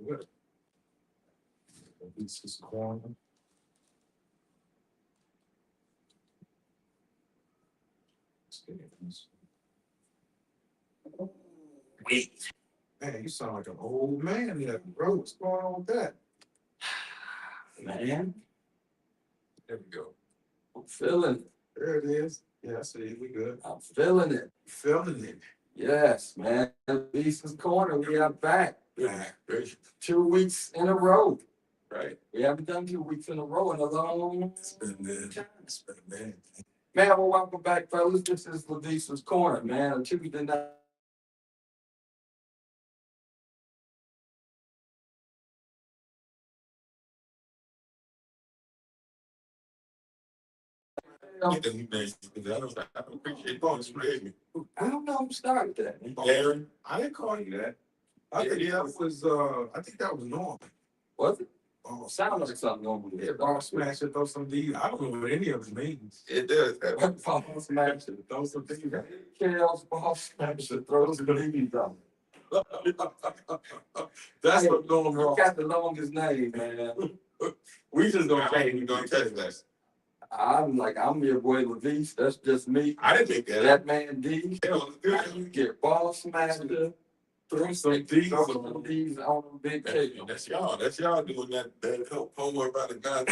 Good. Lovise's corner. Wait. Man, you sound like an old man. Yeah, bro, what's going on with that? Man, There we go. I'm feeling it. There it is. Yeah, I see. We good. I'm feeling it. Feeling it. Yes, man. Lovise's Corner, we are back. Back. 2 weeks in a row. Right. We haven't done 2 weeks in a row in a long It's been good. It's been bad. Man, well, welcome back, fellas. This is Lovise's Corner, man. A Tuesday night. Get the new names, because I don't appreciate going to I don't know who started that. Aaron, I didn't call you that. I think that was I think that was Norman. Was it? Oh, Sounded like something normal. yeah, ball smash it, throw some D. I don't know what any of it means. It does. Ball smash it, Throw some D. Chaos ball smash it, throw some leaves on. That's Hey, what going You wrong. got the longest name, man. We just gonna change. We gonna catch that. I'm your boy Lovise. That's just me. I didn't make that. That man D. That was How good. you get ball smasher? Throw some D's Throw on some D's on a big cake. That's y'all. That's y'all doing that help homework about the guy.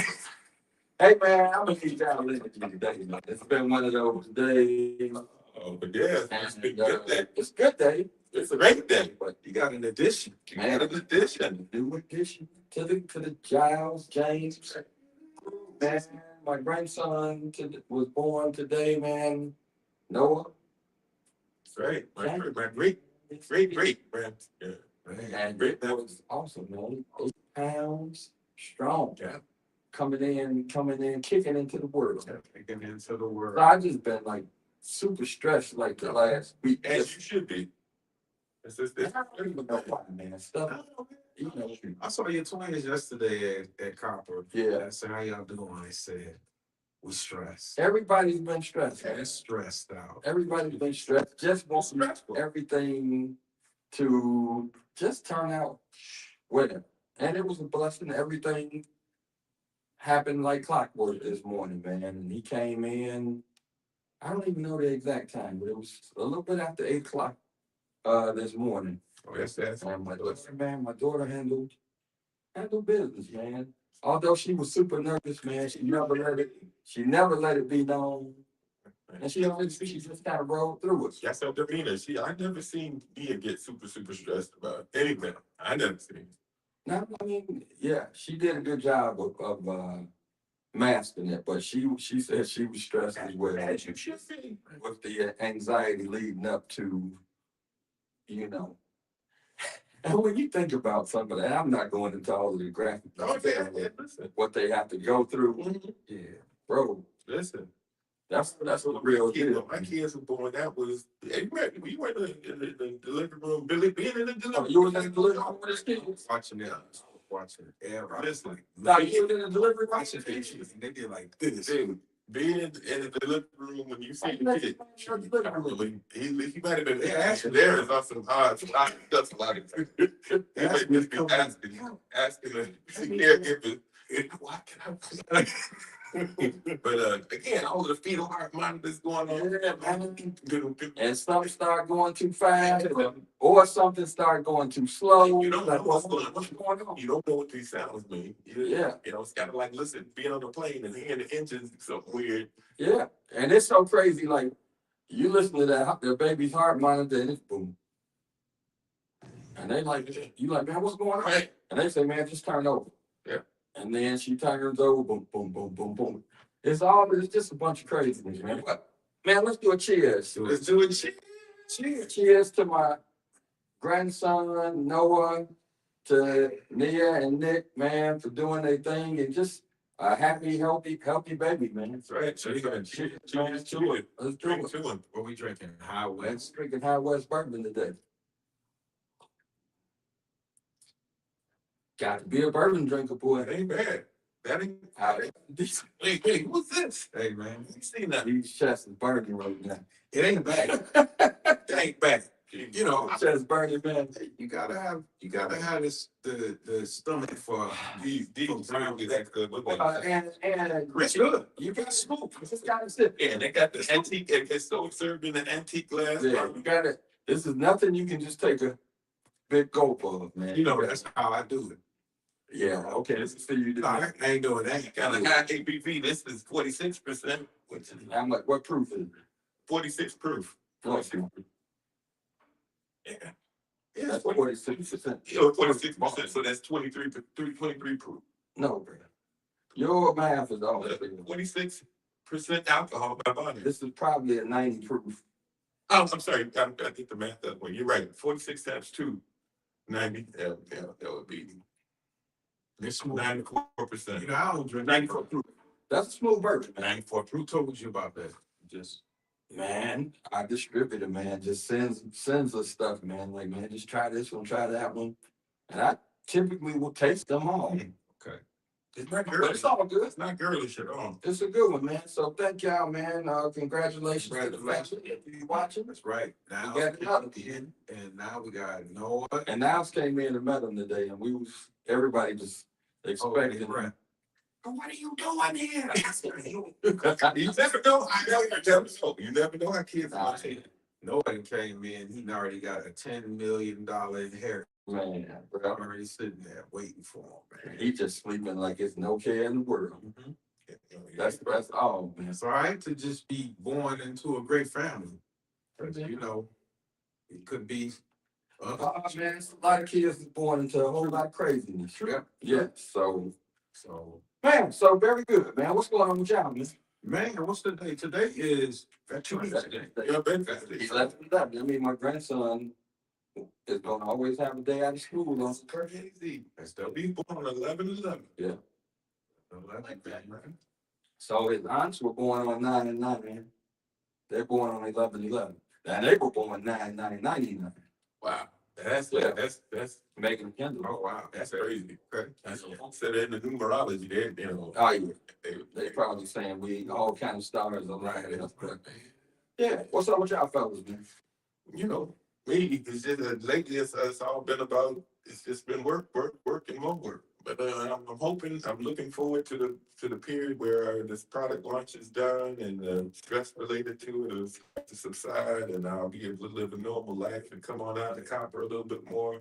Hey man, I'm gonna keep y'all listening today, man. It's been one of those days. Oh, but yeah, it's been a good day. It's a good day. It's a great day. But You got an addition. You man, got an addition. new addition to the Giles James. Man, my grandson was born today, man. Noah. That's right. Okay. My great grand. Yeah. And it was awesome, man. 8 pounds strong. Yeah. Coming in, kicking into the world. Taking into the world. So I just been like super stressed like the last week. As you should be. It's I don't even know why, man. Stuff, you know. I saw your twins yesterday at Copper. Yeah. I said, how y'all doing? I said, we stressed. Everybody's been stressed. And stressed out. Everybody's been stressed. Just want Stressful. everything to just turn out well. And it was a blessing. Everything happened like clockwork this morning, man. And he came in, I don't even know the exact time, but it was a little bit after 8 o'clock this morning. Oh, that's And my daughter handled business, man. Although she was super nervous, man, she never let it be known. And she just kind of rolled through it. That's her demeanor. I never seen Mia get super stressed about anything. I never seen. No, I mean, yeah, she did a good job of masking it, but she said she was stressed as well. As you should be. With the anxiety leading up to, you know. And when you think about some of that, I'm not going into all of the graphic Listen. what they have to go through. Mm-hmm. Yeah, bro. Listen. That's the real deal. My kids were born. That was you were in the delivery room. Billy being in the delivery room. You was in the delivery room with his kids? Watching it. Watching it. Listen. Nah, you was in the delivery room Watching with it. They did like this. Dude, being in the delivery room when you see the kid. He might have been there is some odds. That's a lot of things. He might just be asking the caregiver, what can I but again, all of the fetal heart monitors going on. Yeah, man. And some start going too fast, or something start going too slow. You don't like, know what's going on. You don't know what these sounds mean. Yeah. You know, it's kind of like, listen, being on the plane and hearing the engines so weird. Yeah. And it's so crazy. Like, you listen to the baby's heart monitor and it's boom. And they like, you like, man, what's going on? Right. And they say, man, just turn over. Yeah. And then she turns over, boom, boom, boom, boom, boom. It's just a bunch of craziness, man. Man, let's do a cheers. Let's do a cheers. Cheers. Cheers to my grandson, Noah, to Nia and Nick, man, for doing their thing, and just a happy, healthy baby, man. That's right. So you got cheers to it. Let's drink it. What we drinking? High West. Drinking High West bourbon today. Got to be a bourbon drinker, boy. That ain't bad. That ain't decent. Hey, what's this? Hey, man, you seen that? These chests is burning right now. It ain't bad. It ain't bad. You you know, Says Bernie, man. you gotta have this the stomach for These probably that good. What they And it's good. you got smoke. You just gotta sit. yeah, they got the antique. It's so served in the antique glass. Yeah, you got it. This is nothing you can just take a big gulp of, man. You know, that's how I do it. Yeah, okay, this is for you to No, I ain't doing that. Got a high ABV. This is 46%, which is I'm like, what proof is it? 46 proof. 46. Yeah. That's 46%. 46%. So that's 23 proof. No, bro. Your math is off. 46% alcohol by volume. This is probably a 90 proof. Oh, I'm sorry. I did the math that way. You're right. 46 times 2, 90. Yeah, that would be It's smooth. 94%. You know, I don't drink 94 proof. That's a smooth bourbon, man. 94 Who proof. told you about that? Just Man, our distributor, man, just sends us stuff, man. Like, man, just try this one, try that one. And I typically will taste them all. okay. It's not But girlish. it's all good. It's not girlish at all. It's a good one, man. So thank y'all, man. Congratulations to the family. If you watching, That's right. Now we got another kid. and now we got Noah. And Niles came in and met him today, and everybody just expecting him. Right. What are you doing here? You never know. I know you're telling so. You never know how kids Nah, are. Noah came in. He already got a $10 million inheritance. man, I'm bro. already sitting there waiting for him, man. He just sleeping like it's no care in the world. Mhm. That's all, man. It's all right to just be born into a great family. But, you know, it could be. Oh, man, it's a lot of kids born into a whole lot of craziness. Yeah. Yeah. So, So, so very good, man. What's going on with y'all, man? man, what's the day? Today is Veterans Day. Yeah, basically. 11. I mean, my grandson is gonna always have a day out of school on. Crazy. That's the be born on 11/11. Yeah. I like that, man. So his aunts were born on 9/9. They're born on 11/11. And they were born 9/99. Wow. That's Megan Kendall. Oh, wow. that's crazy. Okay. That's said in the numerology. They you know. Oh yeah. They, They probably saying we all kind of stars are Right. right. Yeah. What's up with y'all fellas, man? you know, me, it's just lately it's all been about, it's just been work, and more work. But I'm hoping, I'm looking forward to the period where this product launch is done and the stress related to it is to subside, and I'll be able to live a normal life and come on out to copper a little bit more.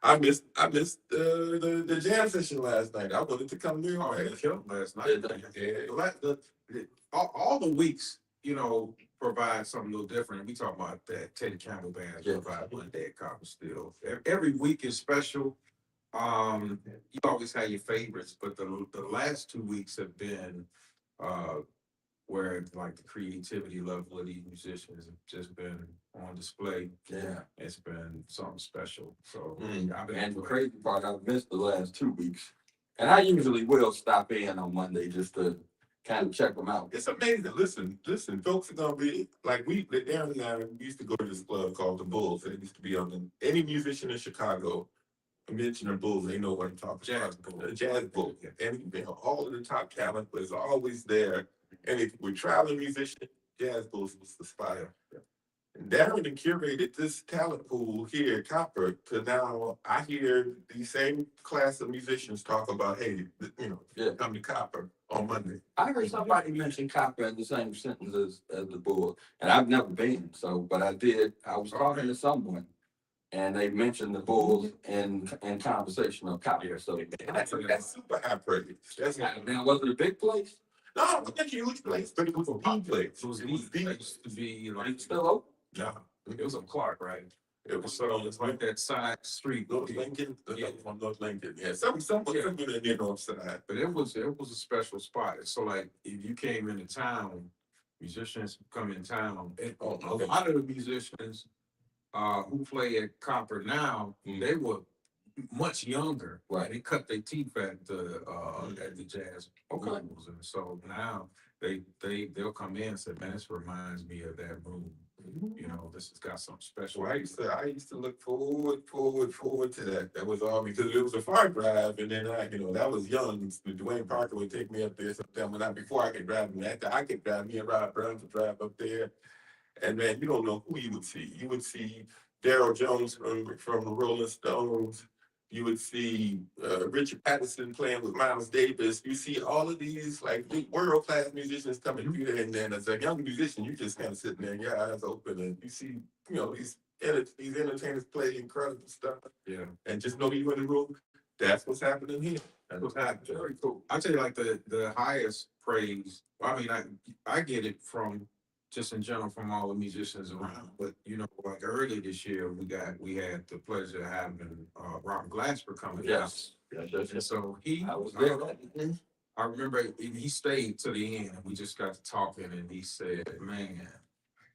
I missed the jam session last night. I wanted to come there. Oh, they killed last night. Yeah. All the weeks, you know, provide something a little different. We talk about that Teddy Campbell band provide one day at Copper Still. Every week is special. You always have your favorites, but the last 2 weeks have been where like the creativity level of these musicians have just been on display. Yeah. It's been something special. So Mm. I've been And the enjoying it. crazy part, I've missed the last 2 weeks. And I usually will stop in on Monday just to kind of check them out. It's amazing. Listen, folks are gonna be like Aaron and I used to go to this club called the Bulls. It used to be on any musician in Chicago mention the Bulls, they know what I'm talking about. Jazz Bowl. The Jazz Bowl. And you know, all of the top talent was always there. And if we're traveling musician, Jazz Bulls was the spot. And Darren had curated this talent pool here at Copper to now I hear these same class of musicians talk about, hey, come to Copper on Monday. I heard somebody mention Copper in the same sentence as the Bull, and I've never been, but I did. I was talking to someone, and they mentioned the Bulls in conversation of Copper. So That's super high praise. That's now, was it a big place? no, it was a huge place, but it was a big place. It was big. It used to be like It's still open? No, it was on Clark, right? it was So it's like that side street. North Lincoln. Yeah. From North Lincoln. Yeah, somewhere in the north side. But it was a special spot. So like if you came into town, musicians come in town. And a lot of the musicians who play at Copper now, they were much younger. Right. They cut their teeth at the jazz blues. And so now they'll come in and say, man, this reminds me of that room. You know, this has got something special. So I used to look forward to that. That was all because it was a far drive, and then that was young. Dwayne Parker would take me up there sometime before I could drive him. After I could drive me and Rob Brown to drive up there. And man, you don't know who you would see. You would see Daryl Jones from the Rolling Stones. You would see Richard Patterson playing with Miles Davis. You see all of these like big world class musicians coming through there, and then as a young musician, you just kind of sitting there, and your eyes open, and you see, these entertainers play incredible stuff. Yeah. And just know you in the room. That's what's happening here. That's what's happening. Very cool. I tell you, like the highest praise. I mean, I get it from just in general from all the musicians around. But like earlier this year, we had the pleasure of having Robert Glasper coming. Yes. And so I was there. I remember he stayed to the end, and we just got to talking, and he said, "Man,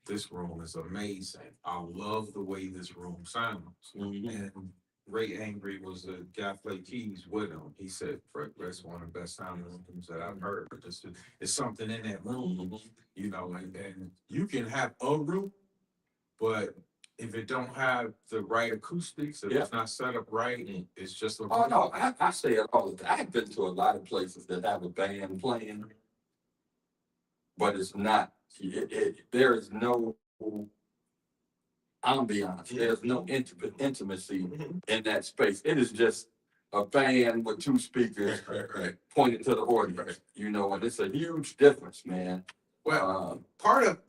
this room is amazing. I love the way this room sounds." And Ray Angry was the guy played keys with him. He said, "Fred, that's one of the best sounding rooms that I've heard. It's something in that room, and you can have a room, but if it don't have the right acoustics, if it's not set up right, it's just a Oh no, I say it all the time. I've been to a lot of places that have a band playing, but it's not. There is no ambiance. There's no intimacy in that space. It is just a band with two speakers pointed to the audience. And it's a huge difference, man. Well, part of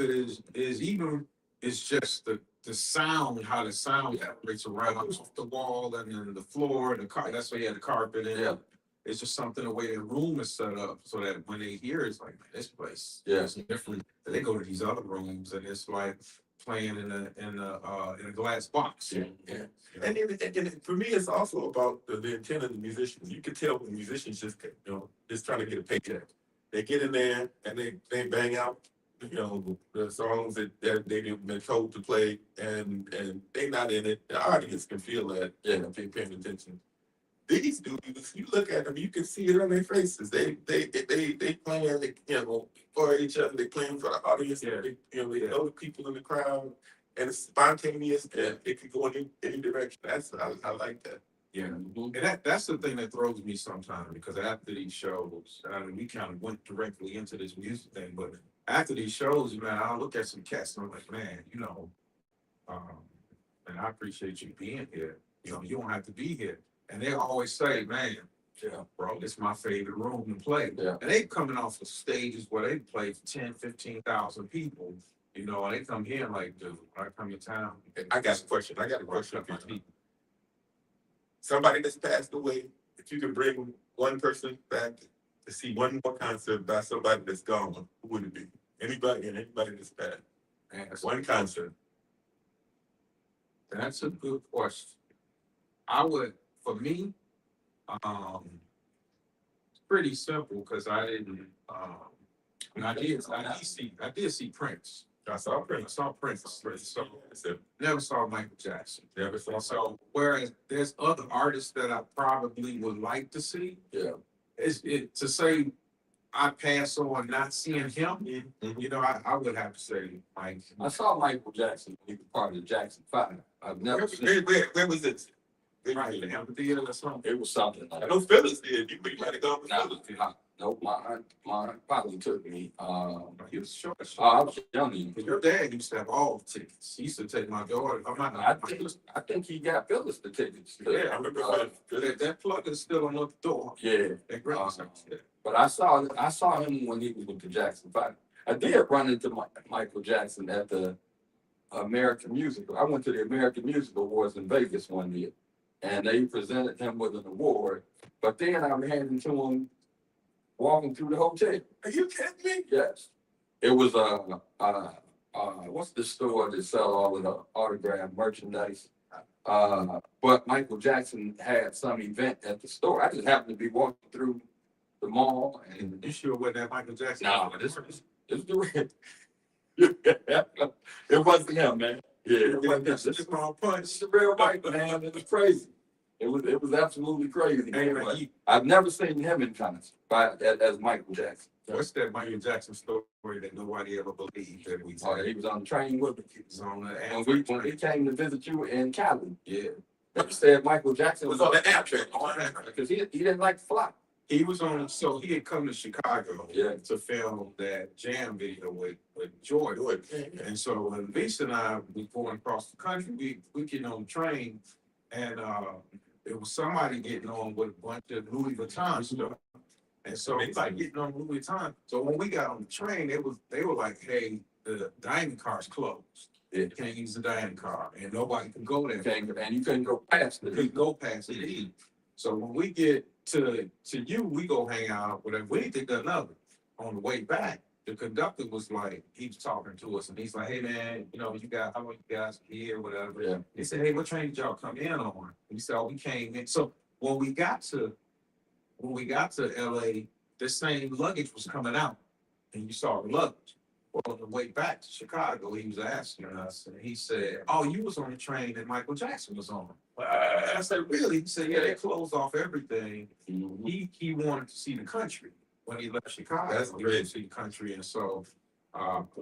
it is even it's just the sound, how the sound operates around the wall and then the floor, the car. That's why you had the carpet in. Yeah. It's just something the way the room is set up so that when they hear it's like, man, this place is different. They go to these other rooms and it's like playing in a glass box. Yeah. And for me, it's also about the intent of the musicians. You can tell when musicians just trying to get a paycheck. They get in there and they bang out, the songs that they've been told to play, and they not in it. The audience can feel that. If they're paying attention. These dudes, you look at them, you can see it on their faces. They playing, for each other. They playing for the audience. They know the people in the crowd, and it's spontaneous. And it can go in any direction. I like that. Yeah, and that's the thing that throws me sometimes, because after these shows, we kind of went directly into this music thing, but after these shows, man, I'll look at some cats and I'm like, man, and I appreciate you being here. You don't have to be here. And they always say, man, bro, it's my favorite room to play. Yeah. And they coming off of stages where they play for 10, 15,000 people, and they come here like, dude, when I come to town. I got a question. Somebody that's passed away, if you could bring one person back to see one more concert by somebody that's gone, who would it be? Anybody that's passed. Man, One concert. That's a good question. I would, for me, it's pretty simple because I didn't. I did see Prince. I saw Prince. So never saw Michael Jackson. Never saw. So whereas there's other artists that I probably would like to see. Yeah. To say I pass on not seeing him. I would have to say Mike. I saw Michael Jackson. He was part of the Jackson 5. I've never seen. Where was it? Right, the amphitheater or something. It was something like I know Phyllis did. You might have gone with Phyllis. No, my aunt probably took me. He was short. I was young. Your dad used to have all the tickets. He used to take my daughter. I think he got Phyllis the tickets. Yeah, I remember that plug is still on the door. Yeah. But I saw him when he was with the Jackson 5. I did run into Michael Jackson at the American Music. I went to the American Music Awards in Vegas one year, and they presented him with an award. But then I ran into him walking through the hotel. Are you kidding me? Yes. It was what's the store that sell all of the autographed merchandise? But Michael Jackson had some event at the store. I just happened to be walking through the mall, and You sure wasn't that Michael Jackson? no, this is the real. It wasn't him, man. Yeah, it wasn't him. This is the real Michael, man. It was crazy. It was absolutely crazy. Anyway, I've never seen him in concert as Michael Jackson. What's that Michael Jackson story that nobody ever believed that we Oh, he was on the train with me. He was on the And when he came to visit you in Cali, Yeah. they said Michael Jackson It was on the app train. because he didn't like to fly. He was on, so he had come to Chicago Yeah. to film that jam video with Jordan. And so when Lisa and I was going across the country, we get on the train and it was somebody getting on with a bunch of Louis Vuitton stuff. And so he's like getting on Louis Vuitton. So when we got on the train, they were like, hey, the dining car's closed. You can't use the dining car and nobody can go there. And you couldn't go past You it. couldn't go past it either. So when we get to you, we go hang out, whatever. We didn't think of another. On the way back, the conductor was like, he was talking to us and he's like, hey man, you know, how many you guys here, whatever. Yeah. He said, hey, what train did y'all come in on? We said, oh, we came in. So when we got to LA, the same luggage was coming out and you saw the luggage. Well, on the way back to Chicago, he was asking us, and he said, "Oh, you was on the train that Michael Jackson was on." I said, "Really?" He said, "Yeah, they closed off everything. He wanted to see the country when he left Chicago. That's He great. wanted to see the country, and so,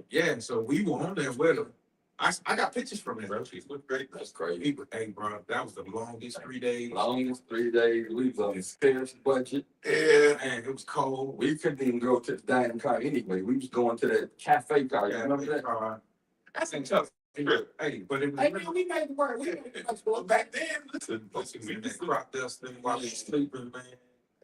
yeah, and so we were on there with him. I got pictures from him. Bro, she looked great. That's crazy. Hey, bro, that was the longest 3 days. Longest 3 days. We was on a scarce budget. Yeah. Man, it was cold. We couldn't even go to the dining car anyway. We was going to that cafe car. You remember that? That's a tough trip. Hey, but it was. Hey, man, we made it work. Well, back then, listen, We did crop dusting while we sleeping, man.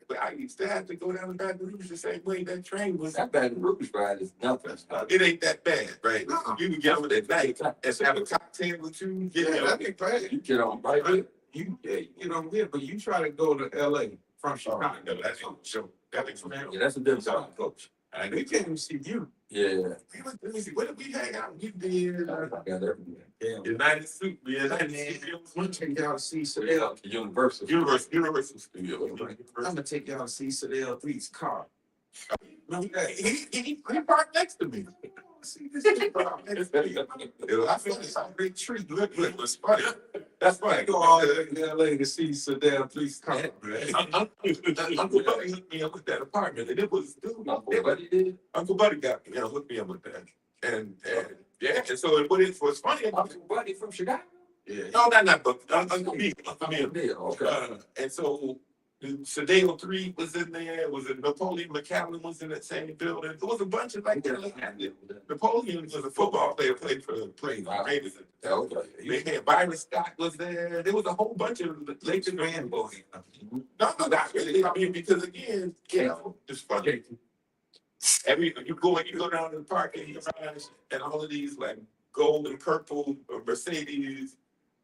but I used to have to go down to Baton Rouge the same way that train was. That Baton Rouge ride is nothing. It ain't that bad, right? No. You can get on at night and have a cocktail or two. Yeah, Yeah, that'd be bad. You get on right there. You get on here, but you try to go to LA from Chicago. no, that's a show. That ain't Man, Yeah, that's a different time. coach. I We can't even see you. Yeah. Let me see. What did we hang out? We did I got everything. Yeah. United Suit. We had I'm gonna take y'all to see Sedell. Universal. Universal Studios. I'm gonna take y'all to see Sedell Three's car. No, he parked next to me. See this thing parked next to me. I feel it's a great treat. Look, it's funny. That's funny. Go all the way to LA to see Sedell Three's car, man. Uncle Buddy hooked me up with that apartment, and it was dude. Uncle Buddy did. Uncle Buddy got me, hooked me up with that, and yeah, and so what it was funny about Uncle Buddy from Chicago. Yeah. no, not but Uncle me, Yeah, okay. and so Sedale 3 was in there. Was it Napoleon McCallum was in that same building? There was a bunch of like that. Napoleon was a football player, played for the Raiders. They had Byron Scott was there. There was a whole bunch of Lakers fan boys. No, not really. I mean, because again, it's funny. You go down to the parking garage, and all of these like gold and purple Mercedes,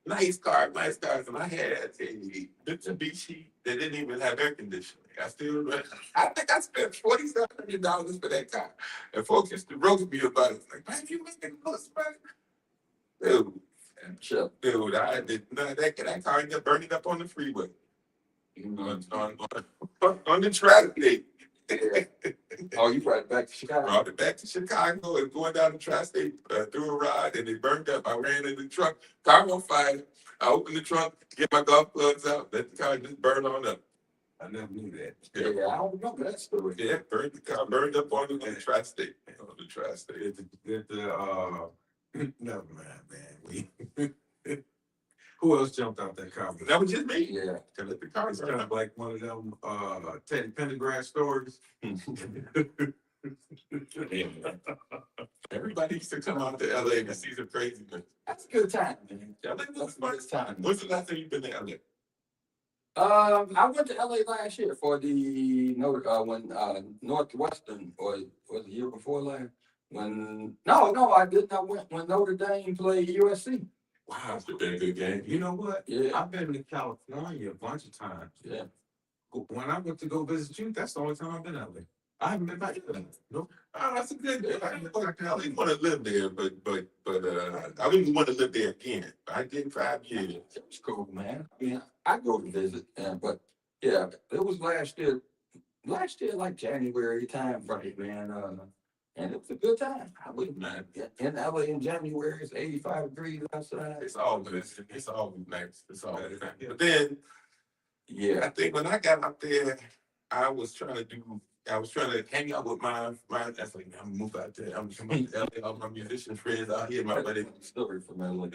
nice cars, and I had a Mitsubishi that didn't even have air conditioning. I think I spent $4,700 for that car, and folks used to roast me about it. Like, man, you making most money, dude. I did not. That car ended up burning up on the freeway, on the track day. Oh, you brought it back to Chicago? Brought it back to Chicago and going down the tri-state through a ride, and it burned up. I ran in the truck, car on fire. I opened the trunk, get my golf clubs out, let the car just burn on up. I never knew that. Yeah, I don't remember that story. Yeah, the car burned up on the tri-state. On the tri-state. Never mind, man. Who else jumped out that car? That was just me. Yeah. To let the car It's burn kind up. of like one of them Teddy Pendergrass stories. Everybody used to come out to LA to see some craziness. That's a good time, man. LA was That's a fun. good time. When's the last time you've been to LA? I went to LA last year for the when Northwestern or was the year before last. No, I didn't. I went when Notre Dame played USC. Wow, it's been a good game. You know what? Yeah. I've been to California a bunch of times. Yeah. When I went to go visit you, that's the only time I've been out there. I haven't been back there. No. Oh, that's a good. I didn't want to live there, but I wouldn't want to live there again. I did 5 years. It was cool, man. I mean, I go to visit, but yeah, it was last year, like January time frame, man. And it was a good time. I wouldn't mind. In LA in January, it's 85 degrees outside. It's all good. It's all nice. It's all nice. But then, Yeah. I think when I got out there, I was trying to hang out with my. That's like I'm gonna move out there. I'm coming to LA. All my musician friends out here. My buddy. Story from LA.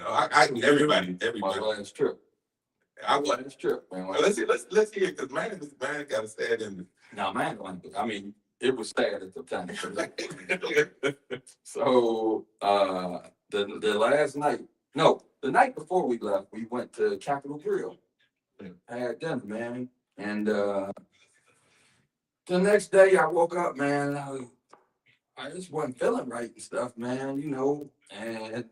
Everybody. My last trip. I was. That's true, man. Let's see it, because man got to stand in. Now, man, I mean, it was sad at the time. So, the last night, no, the night before we left, we went to Capitol Grill. Had dinner, man. And the next day I woke up, man, I just wasn't feeling right and stuff, man, you know. And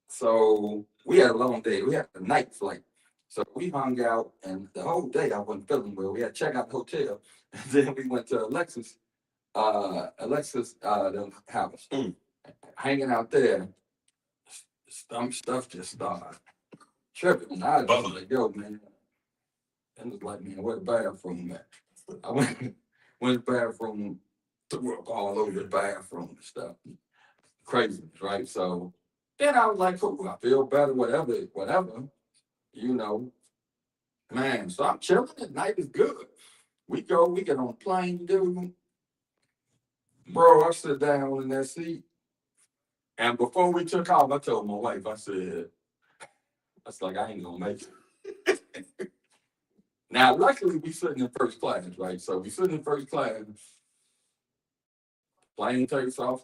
so we had a long day. We had a night flight. So we hung out, and the whole day I wasn't feeling well. We had to check out the hotel. And then we went to Alexis the house. Hanging out there, some stuff just started tripping. And I was like, yo, man. And it was like, man, where the bathroom at? I went to the bathroom, threw up all over the bathroom and stuff. Crazy, right? So then I was like, cool, I feel better, whatever, you know. Man, so I'm chilling. The night is good. We get on a plane, dude. Bro, I sit down in that seat. And before we took off, I told my wife, I was like, I ain't gonna make it. Now, luckily, we sitting in first class, right? So we sitting in first class. Plane takes off,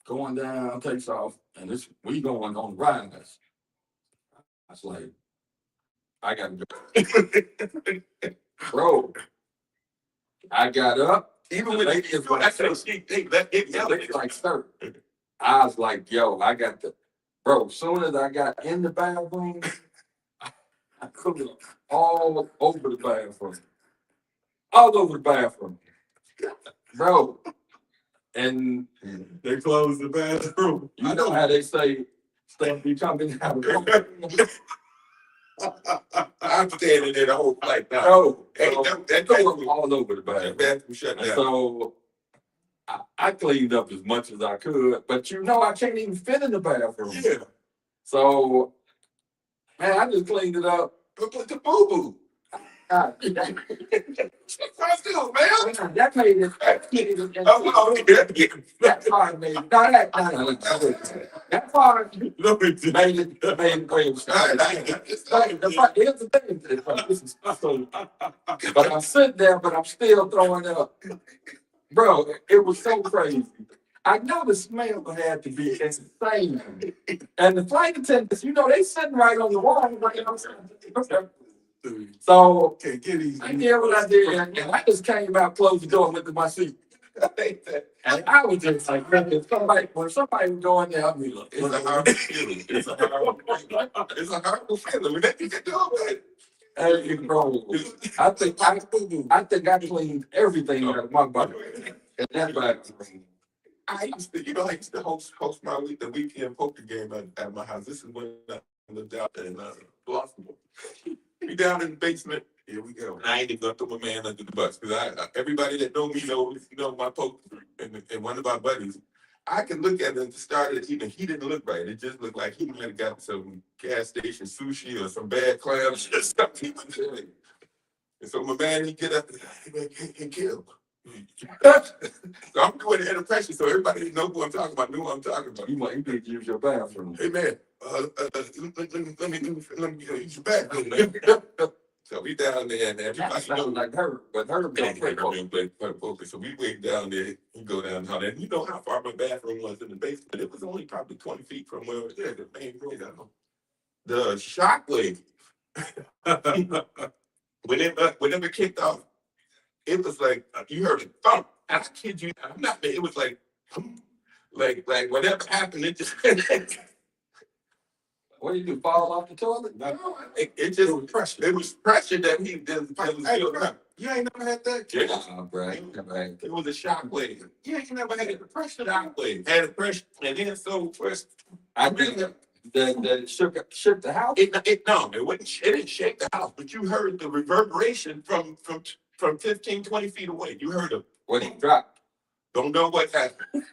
going down, takes off, and we going on the rise. I was like, I gotta go. Bro, I got up. Even when Like, sir, I was like, yo, I got the, bro, as soon as I got in the bathroom, I couldn't all over the bathroom. All over the bathroom. Bro. And they closed the bathroom. You know how they say stuff be coming out. I'm standing there the whole flight now. Bro, that all over the bathroom. Shut down. So I cleaned up as much as I could, but you know I can't even fit in the bathroom. Yeah. So, man, I just cleaned it up. Put the boo-boo. That Man. made it. That part made it. That part made it crazy. Here's the thing. But I'm sitting there, but I'm still throwing up. Bro, it was so crazy. I know the smell had to be insane. And the flight attendants, you know, they sitting right on the wall. So I did what I did, and I just came out, closed the door, and went to my seat. And I was just like, when somebody was going there, I'll be like, it's a horrible feeling. It's a horrible feeling. That you can do it. Hey, bro, I think I cleaned everything out of my body. And that bathroom. I used to host the weekend poker game at my house. This is when I lived out in Blossom. We down in the basement. Here we go. I ain't even gonna throw my man under the bus, because everybody that know me know my poker and one of my buddies. I can look at him and start it even. He didn't look right. It just looked like he might have got some gas station sushi or some bad clams or something. And so my man, he get up and kill. So I'm doing it under pressure, so everybody know who I'm talking about, knew what I'm talking about. You need to use your bathroom. Hey man, let me use your bathroom. So we down there, and everybody knows like her, but her don't play poker. So we went down there and go down the hall. And you know how far my bathroom was in the basement? It was only probably 20 feet from where it was the main road. The shockwave. when it kicked off, it was like you heard it thump. And I kid you, I'm not. It was like whatever happened, it just. What do you do? Fall off the toilet? No, it just was pressure. It was pressure that he did. You ain't never had that? Yeah, bro. It was a shockwave. You ain't never had the pressure shockwave. Had a pressure, and then so first, I think that shook the house. It wouldn't. It didn't shake the house, but you heard the reverberation from 15, 20 feet away. You heard it when it dropped. Don't know what happened.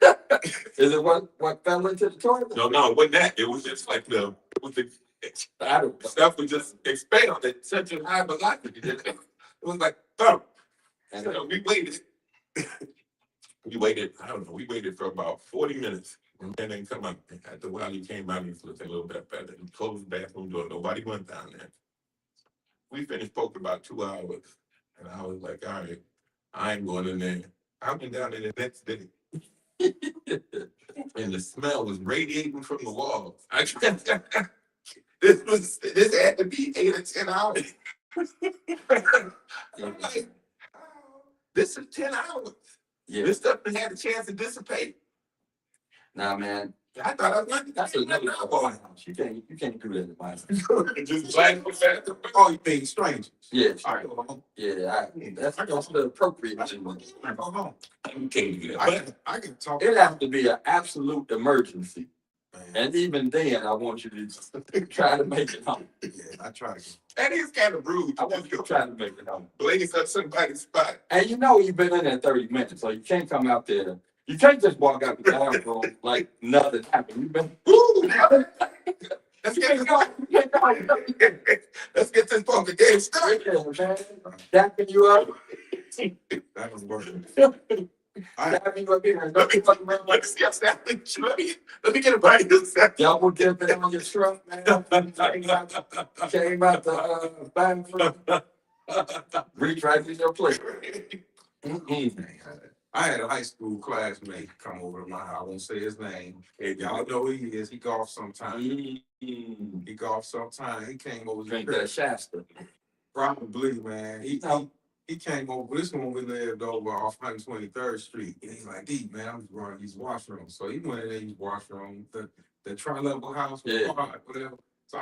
Is it what fell into the toilet? No, it wasn't that. It was just like the stuff was just expand at such a high velocity. It was like thump. And so we waited. I don't know. We waited for about 40 minutes. And then they come up. After a while, he came out. He was looking a little bit better. He closed the bathroom door. Nobody went down there. we finished poker about 2 hours. And I was like, all right, I ain't going in there. I went down there the next day. And the smell was radiating from the walls. This had to be 8 or 10 hours. I'm like, this is 10 hours. Yeah. This stuff had a chance to dissipate. Nah, man. I thought I was like, That's another house. You can't do that in my house. just black people. Oh, you think strangers? Yeah, All right, go home. yeah. That's the appropriate. Go home. You can't do that. I can talk. It has to be an absolute emergency, Man. and even then, I want you to try to make it home. Yeah, I try to. That is kind of rude. I want you to try to make it home. Blaze up somebody's spot. And you know you've been in there 30 minutes, so you can't come out there. You can't just walk out the bathroom like nothing happened. You've been. Ooh, let's get this poker game started. Dapping you up. That was working. Dapping you up here. Let me get a bite of this. Double dipping on your truck, man. Came out the bathroom. Reach right in your plate. I had a high school classmate come over to my house. I won't say his name. Y'all know who he is. He golfs sometime. He golfs sometime. He came over. Drink that Shasta. Probably, man. He came over. This one we lived over off 123rd Street. And he's like, D, man, I'm just running these washrooms. So he went in there, these washrooms, the tri-level house, Yeah. whatever. So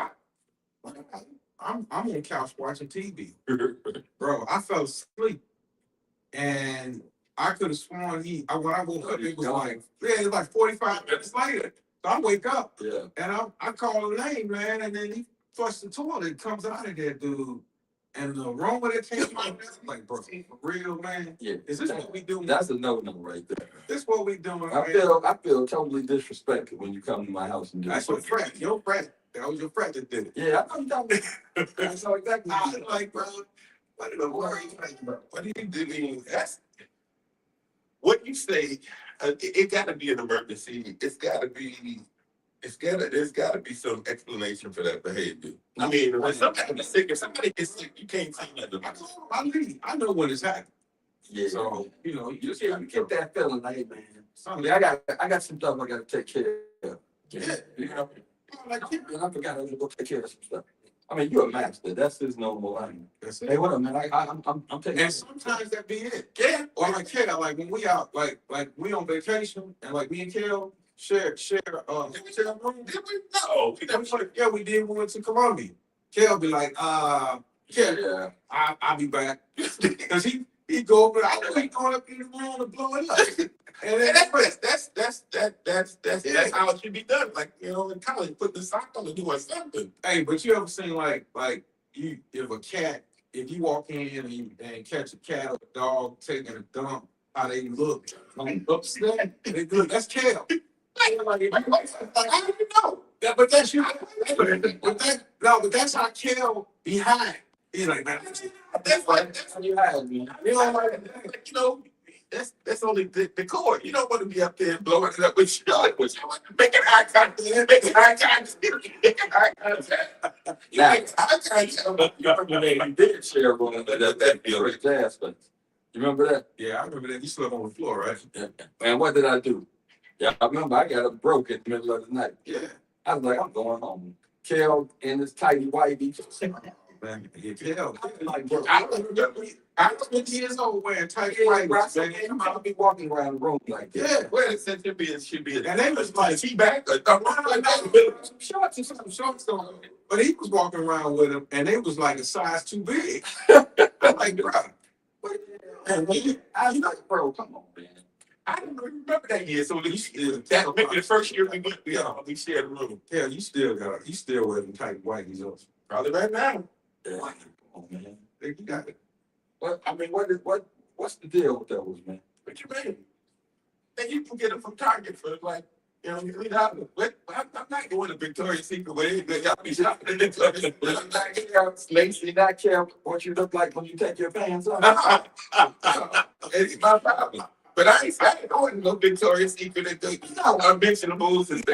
I'm on the couch watching TV. Bro, I fell asleep. And I could have sworn when I woke up, it was like 45 minutes later. So I wake up and I call the name, man, and then he flushed the toilet, comes out of there, dude. And the aroma that came out, I'm like, bro, for real, man. Yeah. Is this what we doing? That's a no-no right there. This what we doing, I feel totally disrespected when you come to my house and do That's that. your friend. That was your friend that did it. Yeah, I know you don't. That's how exactly. I was like, bro, what in the world are you thinking about? What do you mean? That's what you say. It got to be an emergency. There's got to be some explanation for that behavior. I mean, when somebody gets sick, if somebody gets sick, you can't say nothing. I know when it's happening. Yeah. So, you get that feeling, like, man. Something. I got some stuff I got to take care of. Yeah. You know, like, I forgot I was going to go take care of some stuff. I mean, you're a master. That's his normal line. That's it. Hey, what up, man? I'm taking. And sometimes that be it. Yeah. Or like Kel, like when we out, like we on vacation, and like me and Kel share. Did we share a room? Did we? No. Yeah, we did. We went to Columbia. Kel be like, I'll be back, because he go over. I know he going up in the room to blow it up. And that's how it should be done. Like, in college, put the sock on and do something. Hey, but you ever seen like if you walk in and catch a cat or a dog taking a dump, how they look upset? They look. That's Kel. Like, how do you know? Yeah, but that's you. But that's how Kel behind. He's like, man, that's how you hide, man. That's only the core. You don't want to be up there blowing it up with you. Making eye contact. You make eye contact. You did share one of that great jazz place. You remember that? Yeah, I remember that. You slept on the floor, right? Yeah. And what did I do? Yeah, I remember I got up broke in the middle of the night. Yeah. I was like, I'm going home. Kel in this tidy whitey. Man, Kel. Like, bro, I was 20 years old wearing tight whites, man. I'll be walking around the room like that. Yeah, Well, it said should be. and they was like, back. some shorts and some shorts on. But he was walking around with them, and they was like a size too big. I'm like, bro. And I was like, bro, come on, man. I don't remember that year. So that maybe the first year we went, we shared a room. Yeah, you still wear them tight whiteys on. Probably right now. Yeah. Oh, man. You got it. What's the deal with those, man? What you mean? And you can get them from Target for like, $3. I'm not going to Victoria's Secret way. Y'all be shopping in Victoria's Lacey, not care what you look like when you take your pants off. It's my problem. But I ain't going to no Victoria's Secret and unmentionables and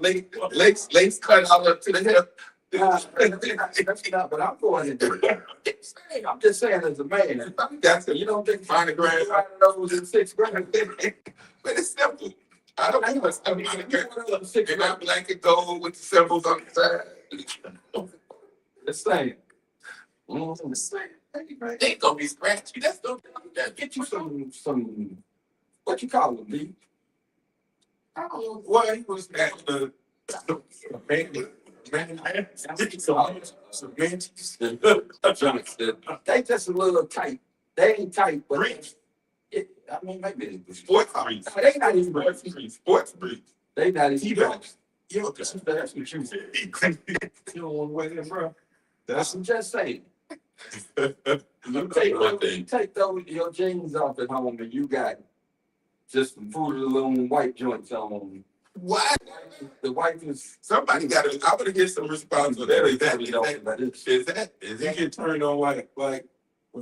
lace cut all up to the hip. That's not what I'm going to do. I'm just saying as a man. That's You don't think Find a grand. those in 6th grade? But it's simple. I don't know. I mean, and I black and gold with the symbols on the side. The same. The same. They ain't gonna be scratchy. That's no. Get you some. What you call them, D? I don't know why he was at the They just a little tight. They ain't tight, but I mean, maybe it's sports breeds. They not even Sports breeds. They not even T-Backs. that's what you said. You don't want to weigh in, bro. That's what I'm just saying. You take those your jeans off at home and you got just some Fruit of the Loom white joints on. What? The wife is Somebody got to. I want to get some response on that. Is You that? get turned on like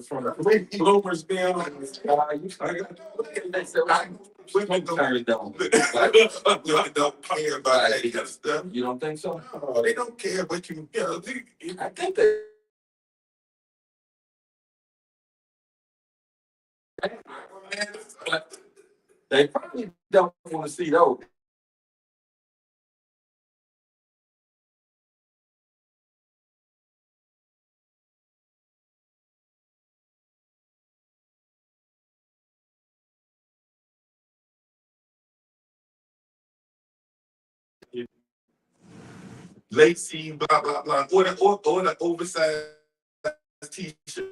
from the bloomers down. Women don't turned on. don't care about that kind of stuff. You don't think so? No, they don't care what you know. I think they probably don't want to see those. Lacy, blah blah blah, or the oversized t-shirt.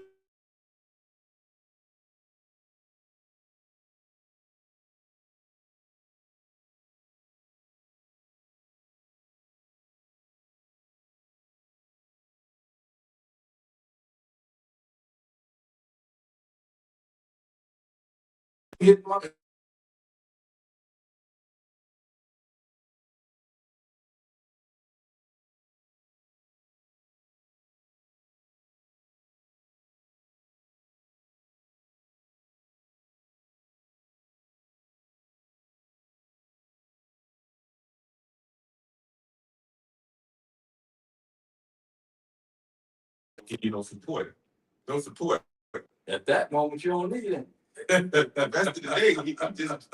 You know, support. No support. At that moment, you don't need it. The rest of the day, I'm just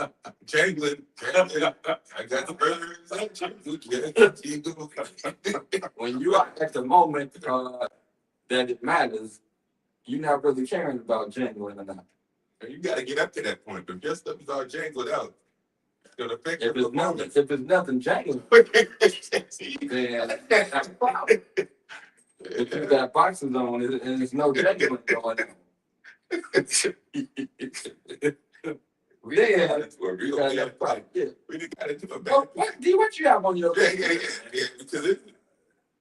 jangling. I got the burgers. When you are at the moment that it matters, you're not really caring about jangling or not. You got to get up to that point. If your stuff is all jangled out, it's gonna affect If your it's nothing, performance. if it's nothing jangling, then that's a problem. If you got boxes on it and there's no jangling going on. Yeah, That's what you real got yeah, that fight. Yeah. we just got to do a What, what you have on your because it,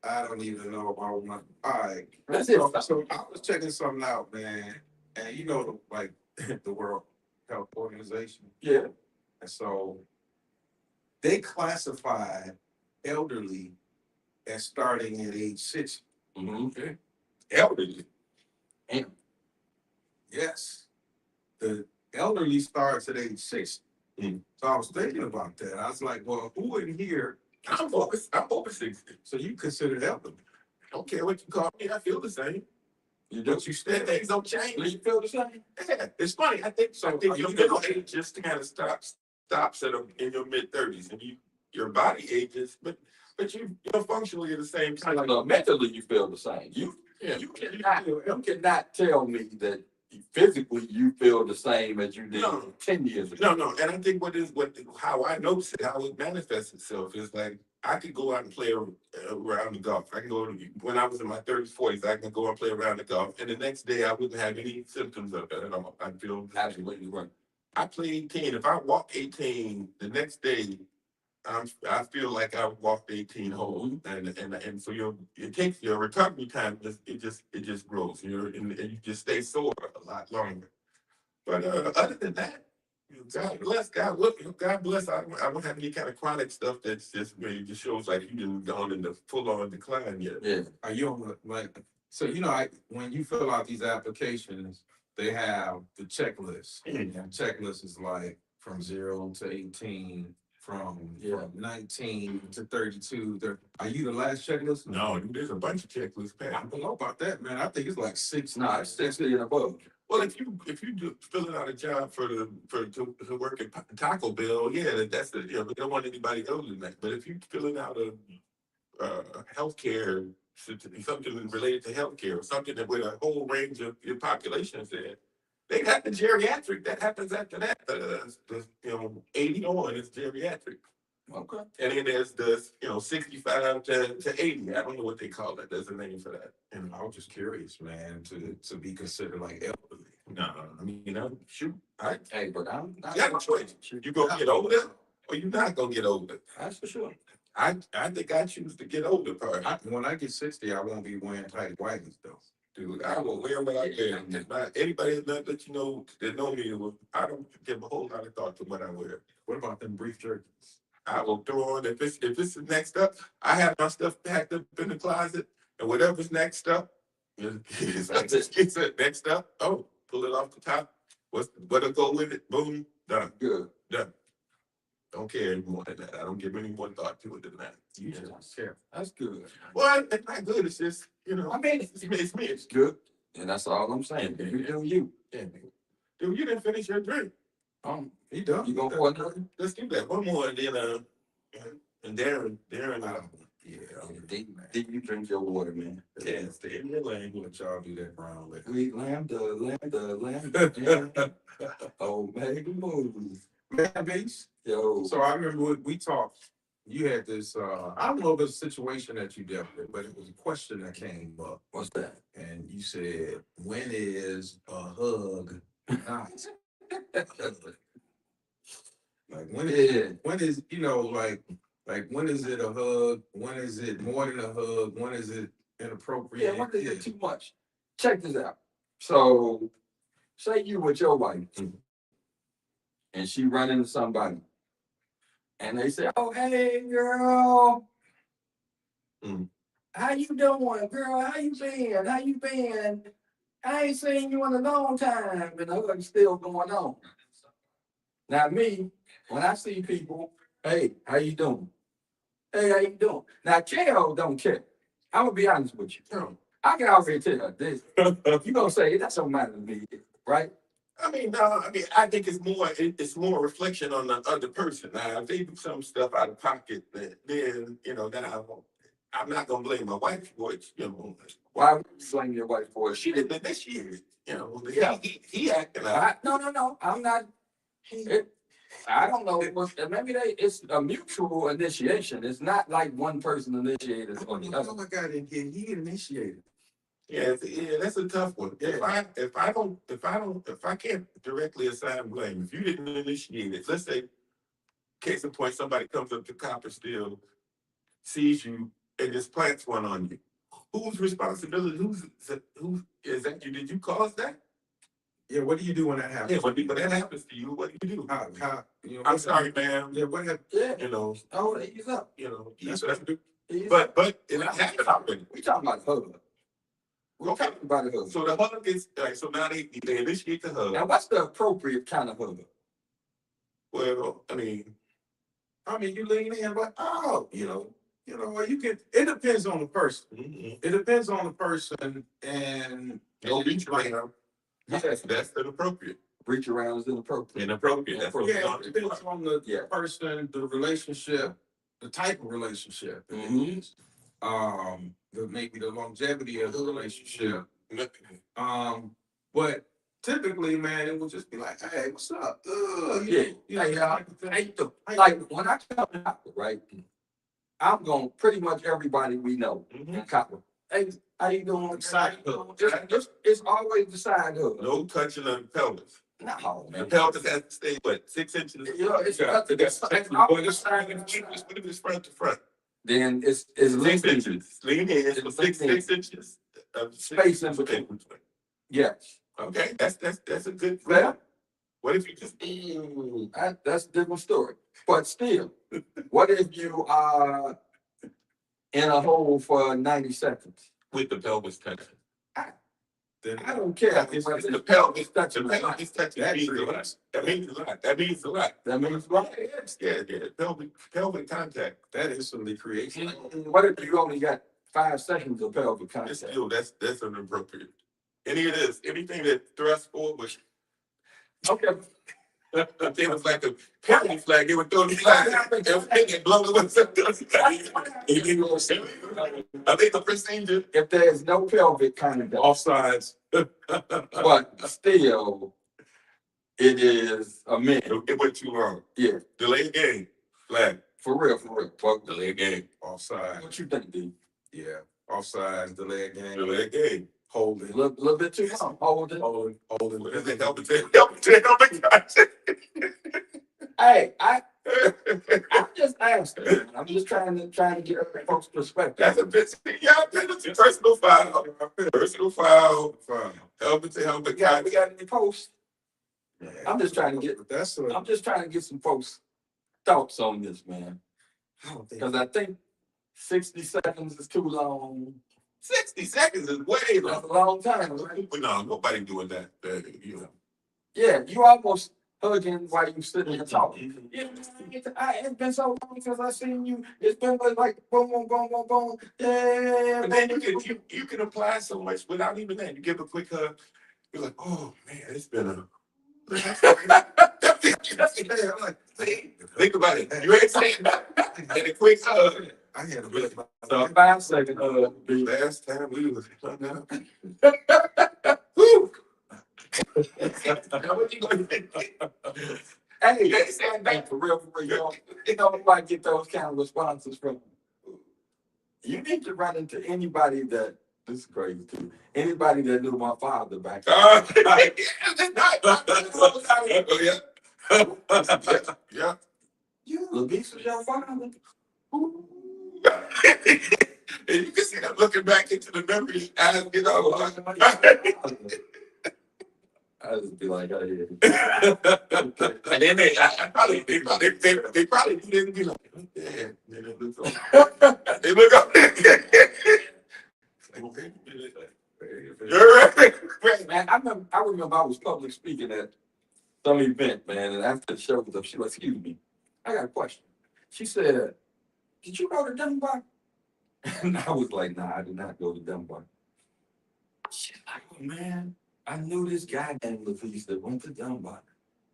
I don't even know about my. All right. That's it. So I was checking something out, man, and you know, like the World Health Organization, Yeah. and so they classify elderly as starting at age 60. Mm-hmm. elderly. And Yes, the elderly starts at age 60. Mm. So I was thinking about that. I was like, well, who in here? I'm over 60. So you consider elderly? I don't care what you call me. I feel the same. you do. But you said things don't Do change. you feel the same? Yeah, it's funny. I think So your are you middle gonna- age just kind of stops in your mid-30s, and your body ages, but you're functionally at the same time. Like, mentally, you feel the same. You cannot tell me that physically you feel the same as you did No. 10 years ago. No, and I think how I notice it, how it manifests itself is like I could go out and play around the golf. I can go when I was in my 30s, 40s, I can go and play around the golf, and the next day I wouldn't have any symptoms of it at all. I feel Absolutely right. I play 18. If I walk 18, the next day I feel like I walked 18 home, and so it takes your recovery time. It just grows. And you just stay sore a lot longer. But other than that, God bless. God bless. I don't have any kind of chronic stuff that's just where it just shows like you didn't gone into full on decline yet. Yeah. Are you on the, like, so you know, when you fill out these applications, they have the checklist. Mhm. And checklist is like from 0 to 18 from Yeah. 19 to 32. Are you the last checklist? No, there's a bunch of checklists I passed. don't know about that, man. I think it's like 6. No, it's 60 and above. Well, if you do filling out a job to work at Taco Bell, yeah, that's the we don't want anybody older than that. But if you filling out a healthcare something related to healthcare or something that with a whole range of your population is there, they have the geriatric that happens after that. 80 on is geriatric. Okay. And then there's the 65 to 80. I don't know what they call that. There's a name for that. And I was just curious, man, to be considered like elderly. no, I mean, shoot, Hey, but I'm not. you got a choice. You gonna get older or you not gonna get older. That's for sure. I think I choose to get older part. When I get 60, I won't be wearing tight whiteys though. Dude, I will wear what I wear. If not, anybody that know me, I don't give a whole lot of thought to what I wear. What about them brief jerseys? I will throw on if this is next up. I have my stuff packed up in the closet, and whatever's next up, it's next up. Oh, pull it off the top. What'll go with it? Boom, done. Good. Done. Don't care any more than that. I don't give any more thought to it than that. You just care. That's good. Well, it's not good. It's just I mean, it's me. it's good. And that's all I'm saying. You do you. Yeah, dude, you didn't finish your drink. He done. You gonna pour another? Let's do that. One more, and then and Darren. Yeah, Did you drink your water, man? yeah, stay in your lane. Let y'all do that brown liquor. We lambda. Oh, make a move. Man, beast. Yo. So I remember when we talked. You had this. I don't know if it's a situation that you dealt with, but it was a question that came up. What's that? And you said, "When is a hug not?" Like when is like when is it a hug? When is it more than a hug? When is it inappropriate? Yeah, when is it too much? Check this out. So, say you with your wife, and she run into somebody, and they say, "Oh, hey, girl, how you doing, girl? How you been? How you been? I ain't seen you in a long time," and the hug's still going on. Now, me, when I see people, "Hey, how you doing? Hey, how you doing?" Now, Kel don't care. I'm gonna be honest with you. I can already tell this. You gonna say that don't matter to me, right? I mean, no. I mean, I think it's more reflection on the other person. Now, if they do some stuff out of pocket, then then I'm not gonna blame my wife for it. Why would you blame your wife for it? She didn't initiate it. Yeah. He acting out. No. I'm not. I don't know. Maybe it's a mutual initiation. It's not like one person initiated on the other. Oh my God! He initiated. Yeah, that's a tough one. If I can't directly assign blame, if you didn't initiate it, let's say, case in point, somebody comes up to Copper Steel, sees you, and just plants one on you. Whose responsibility? Who is that? You did you cause that? Yeah. What do you do when that happens? Yeah, when that happens to you, what do you do? How I'm sorry, ma'am. Yeah. What happened? Yeah. Oh, he's up. But it happened already. We talking about hug. We're talking about a hug. So the hug is so now they initiate the hug. Now, what's the appropriate kind of hug? Well, I mean, you lean in, but or you can. It depends on the person. It depends on the person, and reach around. Yes, that's inappropriate. Reach around is inappropriate. Inappropriate. That's what it depends on the person, the relationship, the type of relationship it is. Maybe the longevity of the relationship. But typically, man, it will just be like, "Hey, what's up?" Like when I come out, right? I'm going pretty much everybody we know in Copper. Hey, how you doing? Side hug. It's always the side hug. No touching on the pelvis. No, man. The pelvis has to stay 6 inches. It's front to front. Then it's 6 inches. Lean in. It's 6 inches of space in between. Yes. Okay, that's a good. Well, what if you just? That's a different story. But still, what if you are in a hole for 90 seconds with the pelvis touching? then I don't care. It's the pelvis. The touching the pelvis touching That means a triggers. lot. That means a lot. That means a lot. That means what? Yeah. Pelvic contact. that instantly creates. What if you only got 5 seconds of pelvic It's contact? still that's inappropriate. Anything that thrusts forward. Okay. It was like a penalty flag. They would throw the flag. And blow the what's up. I think the procedure. If there's no pelvic contact, Offsides. but still, it is a minute. It went too long. Yeah, Delay game. Flag. for real. Fuck. Delay game. Offside. What you think, D? Yeah. Offside. Delay game. Delay game. A Holding. little bit too long. Hold it. Holding. What is it? Help it. Hey, I'm just asking. I'm just trying to get folks' perspective. That's a bit. Yeah, penalty. Personal foul. Personal foul. Fine. Help it. We got any posts? Yeah. I'm just trying to get. That's a, I'm just trying to get some folks' thoughts on this, man. I don't think. Because I think 60 seconds is too long. 60 seconds is way That's long. a long time, right? But no, nobody doing that. You know. Yeah, you almost hugging while you sitting there talking. Yeah, it's been so long since I seen you. It's been like boom, boom, boom, boom, boom. Yeah, But then you can apply so much without even that. You give a quick hug. You're like, oh man, it's been a. I'm like, think about it. You ain't saying nothing. And a quick hug. I had a bit. So a 5-second hug. The last time we was hung out. Woo! Now what you gonna do? Hey, for real, you know, you might get those kind of responses from. You need to run into anybody that. This is crazy too. Anybody that knew my father back then. Yeah. You, Lovise was your father. And you can see them looking back into the memories as you know. I just be like, oh yeah. And then they probably didn't be like, yeah. They look up. You're right. Man, I remember I was public speaking at some event, man, and after the show was up, she was, excuse me, I got a question. She said, did you go to Dunbar? And I was like, nah, I did not go to Dunbar. She's like, oh man, I knew this guy named Lovise that went to Dunbar.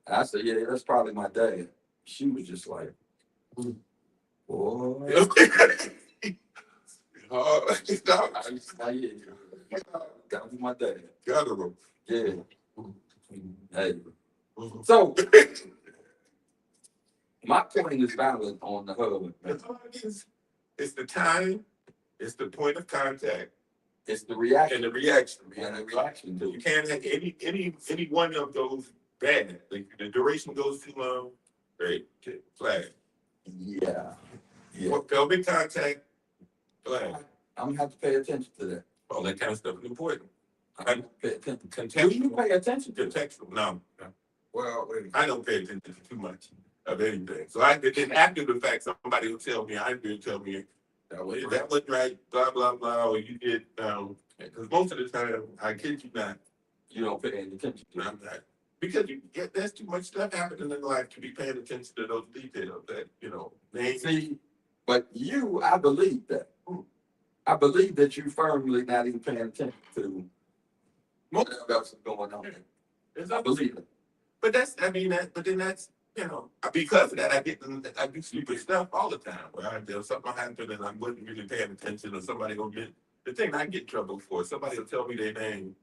And I said, yeah, that's probably my dad. She was just like, boy. Oh, I was like, yeah, that was my dad. got him. Yeah. Hey. So, my point is valid on the hug. It's the time, it's the point of contact, It's the reaction. and the reaction. And the reaction to You it. can't have any one of those bad. Like the duration goes too long, right? Flag. Yeah. Yeah. Pelvic contact, flag. I'm gonna have to pay attention to that. All that kind of stuff is important. I'm gonna pay attention. Do you Contextual. pay attention to it? Contextual. No. Well, wait. I don't pay attention to too much of anything. So then after the fact, somebody will tell me, tell me, that wasn't right, blah, blah, blah, or you did, because most of the time, I kid you not, You don't pay any attention to it. I'm not. Because there's too much stuff happening in life to be paying attention to those details that, names. See, but I believe that. I believe that you firmly not even paying attention to what else is going on. I believe it. But that's because of that, I do stupid stuff all the time. Where there's something happened and I wasn't really paying attention, or somebody will get the thing I get in trouble for. Somebody will tell me their name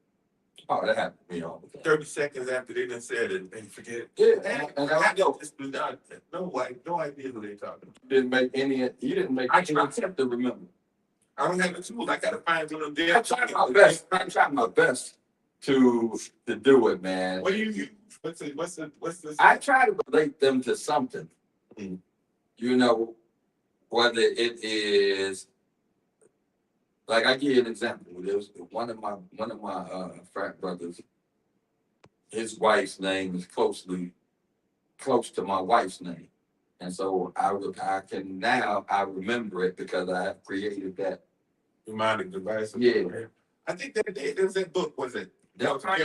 Oh, that happened to me all the time. 30 seconds after they done said it, and forget. Yeah, and I know No idea who they talking. you didn't make any attempt to remember. I don't have the tools. I gotta find one of them. I tried my best. I tried my best to do it, man. What do you use? What's this? I try to relate them to something. Mm. Whether it is like I give you an example. There's one of my frat brothers. His wife's name is close to my wife's name, and so I remember it because I have created that Mnemonic device. Yeah. I think that there's that book. Was it They'll How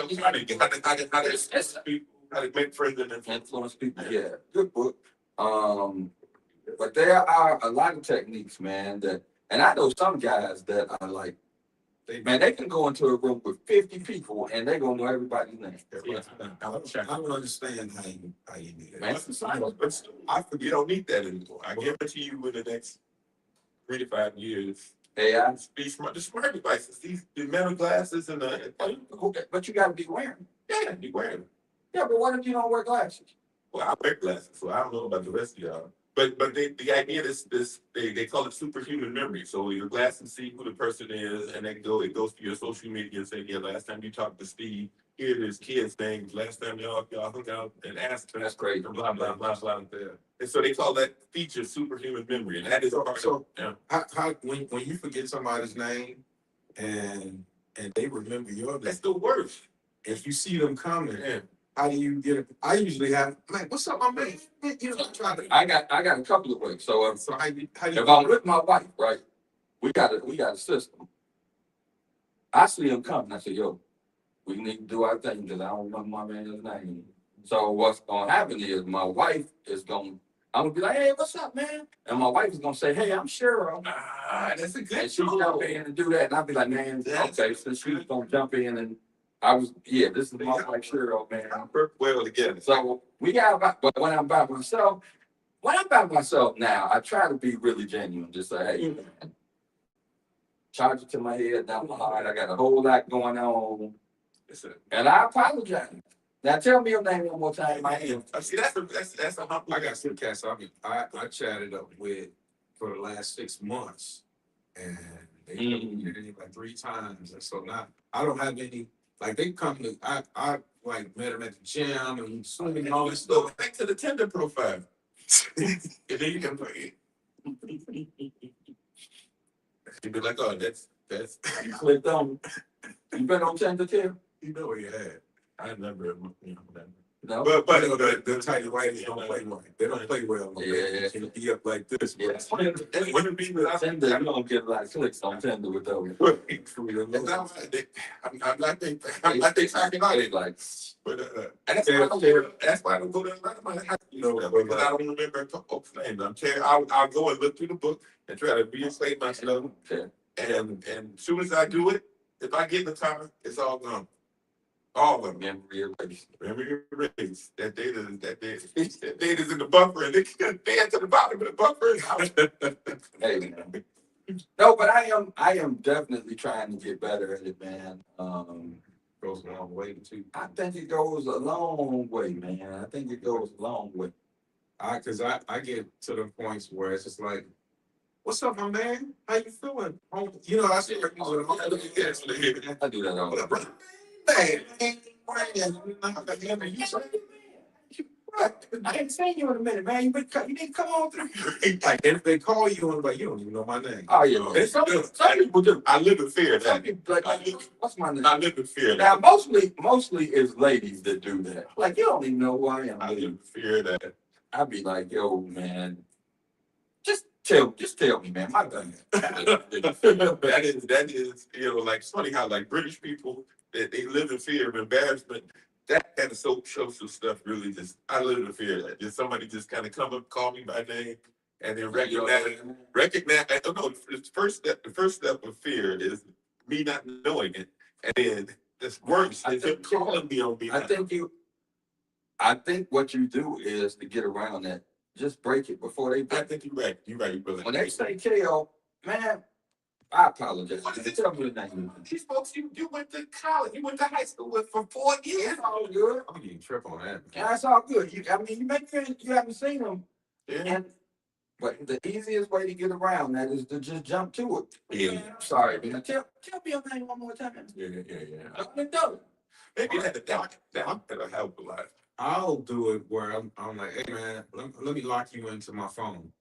to make friends and influence people. Yeah, good book. But there are a lot of techniques, man. And I know some guys that are like, they can go into a room with 50 people and they're gonna know everybody's name. I don't understand how you do that. Man, but you don't need that anymore. I guarantee you in the next 3 to 5 years, AI. the smart devices, the metal glasses and the But you gotta be wearing. yeah, you wear them. Yeah, but what if you don't wear glasses? Well, I wear glasses, so I don't know about the rest of y'all. But the idea is they call it superhuman memory. So your glasses see who the person is, and it goes to your social media and say, yeah, last time you talked to Steve, here it is kids' names. Last time y'all hung out and asked them. That's great. Blah blah blah blah. And so they call that feature superhuman memory, and that is So yeah. how when you forget somebody's name and they remember your name, That's the worst. if you see them coming, Yeah. how do you get it? I usually have, man, what's up, my man? You know, try to. I got a couple of ways. So So how you if I'm with my wife, right, we got a system. I see him coming. I say, yo, we need to do our thing because I don't remember my man's name. So what's gonna happen is my wife I'm gonna be like, hey, what's up, man? And my wife is gonna say, hey, I'm Cheryl. That's a good. And she'll jump in and do that. And I'll be like, man, okay, so she's gonna jump in and this is my wife Cheryl, man. Work well together. So but when I'm by myself now, I try to be really genuine. Just say, hey, man, charge it to my head, down my heart. I got a whole lot going on. And I apologize. Now tell me your name one more time. See, that's a humble. I got some cats I chatted up with for the last 6 months, and they come like 3 times, and so now I don't have any. Like they come to, I like met them at the gym and swimming and all this Go stuff. back to the Tinder profile. And then you can play it. You'd be like, oh, that's You clicked on. You been on Tinder too? You know he had. I never, No. But the tight whiteys don't play well. They don't play well. Yeah. Can be up like this. Yeah. That's what it be without Tinder, you don't get a lot of clicks on Tinder with those. I'm not talking about it. Like, But and that's why I don't go to a lot of my house, because I don't remember folks' names. I'll go and look through the book and try to reinstate myself. okay. And as soon as I do it, if I get the time, it's all gone. All of them. Memory erase. That data is in the buffer, and it's dead to the bottom of the buffer. Hey, man. No, but I am definitely trying to get better at it, man. Goes a long way too. I think it goes a long way, man. I think it goes a long way. Cause I get to the points where it's just like, what's up, my man? How you feeling? You know, I say, I do that all the time. I ain't seen you in a minute, man. You didn't come on through. Like, if they call you, I'm like, you don't even know my name. Oh yeah, some people do. I live in fear of Some that. people like, what's my name? I live in fear of Now, that. mostly it's ladies that do that. Like, you don't even know who I am. I live in fear of that. I'd be like, yo, man, just tell me, man. My gun. that is, like it's funny how like British people that they live in fear of embarrassment. That kind of social stuff really just I live in fear of that. Just somebody just kind of come up, call me by name, and then recognize. I don't know. The first step of fear is me not knowing it, and then this worse is him calling me on me. I think what you do is to get around that. Just break it before they break. I think you're right. You're right, brother. When they say KO, man, I apologize. Tell me the name. These folks, you went to college, you went to high school with for 4 years. It's all good. I'm getting trip on that. Yeah, it's all good. You haven't seen them. Yeah. But the easiest way to get around that is to just jump to it. Yeah. Sorry, man. Tell me your name one more time. Yeah. I'm done. Maybe that that'll help a lot. I'll do it where I'm like, hey man, let me lock you into my phone.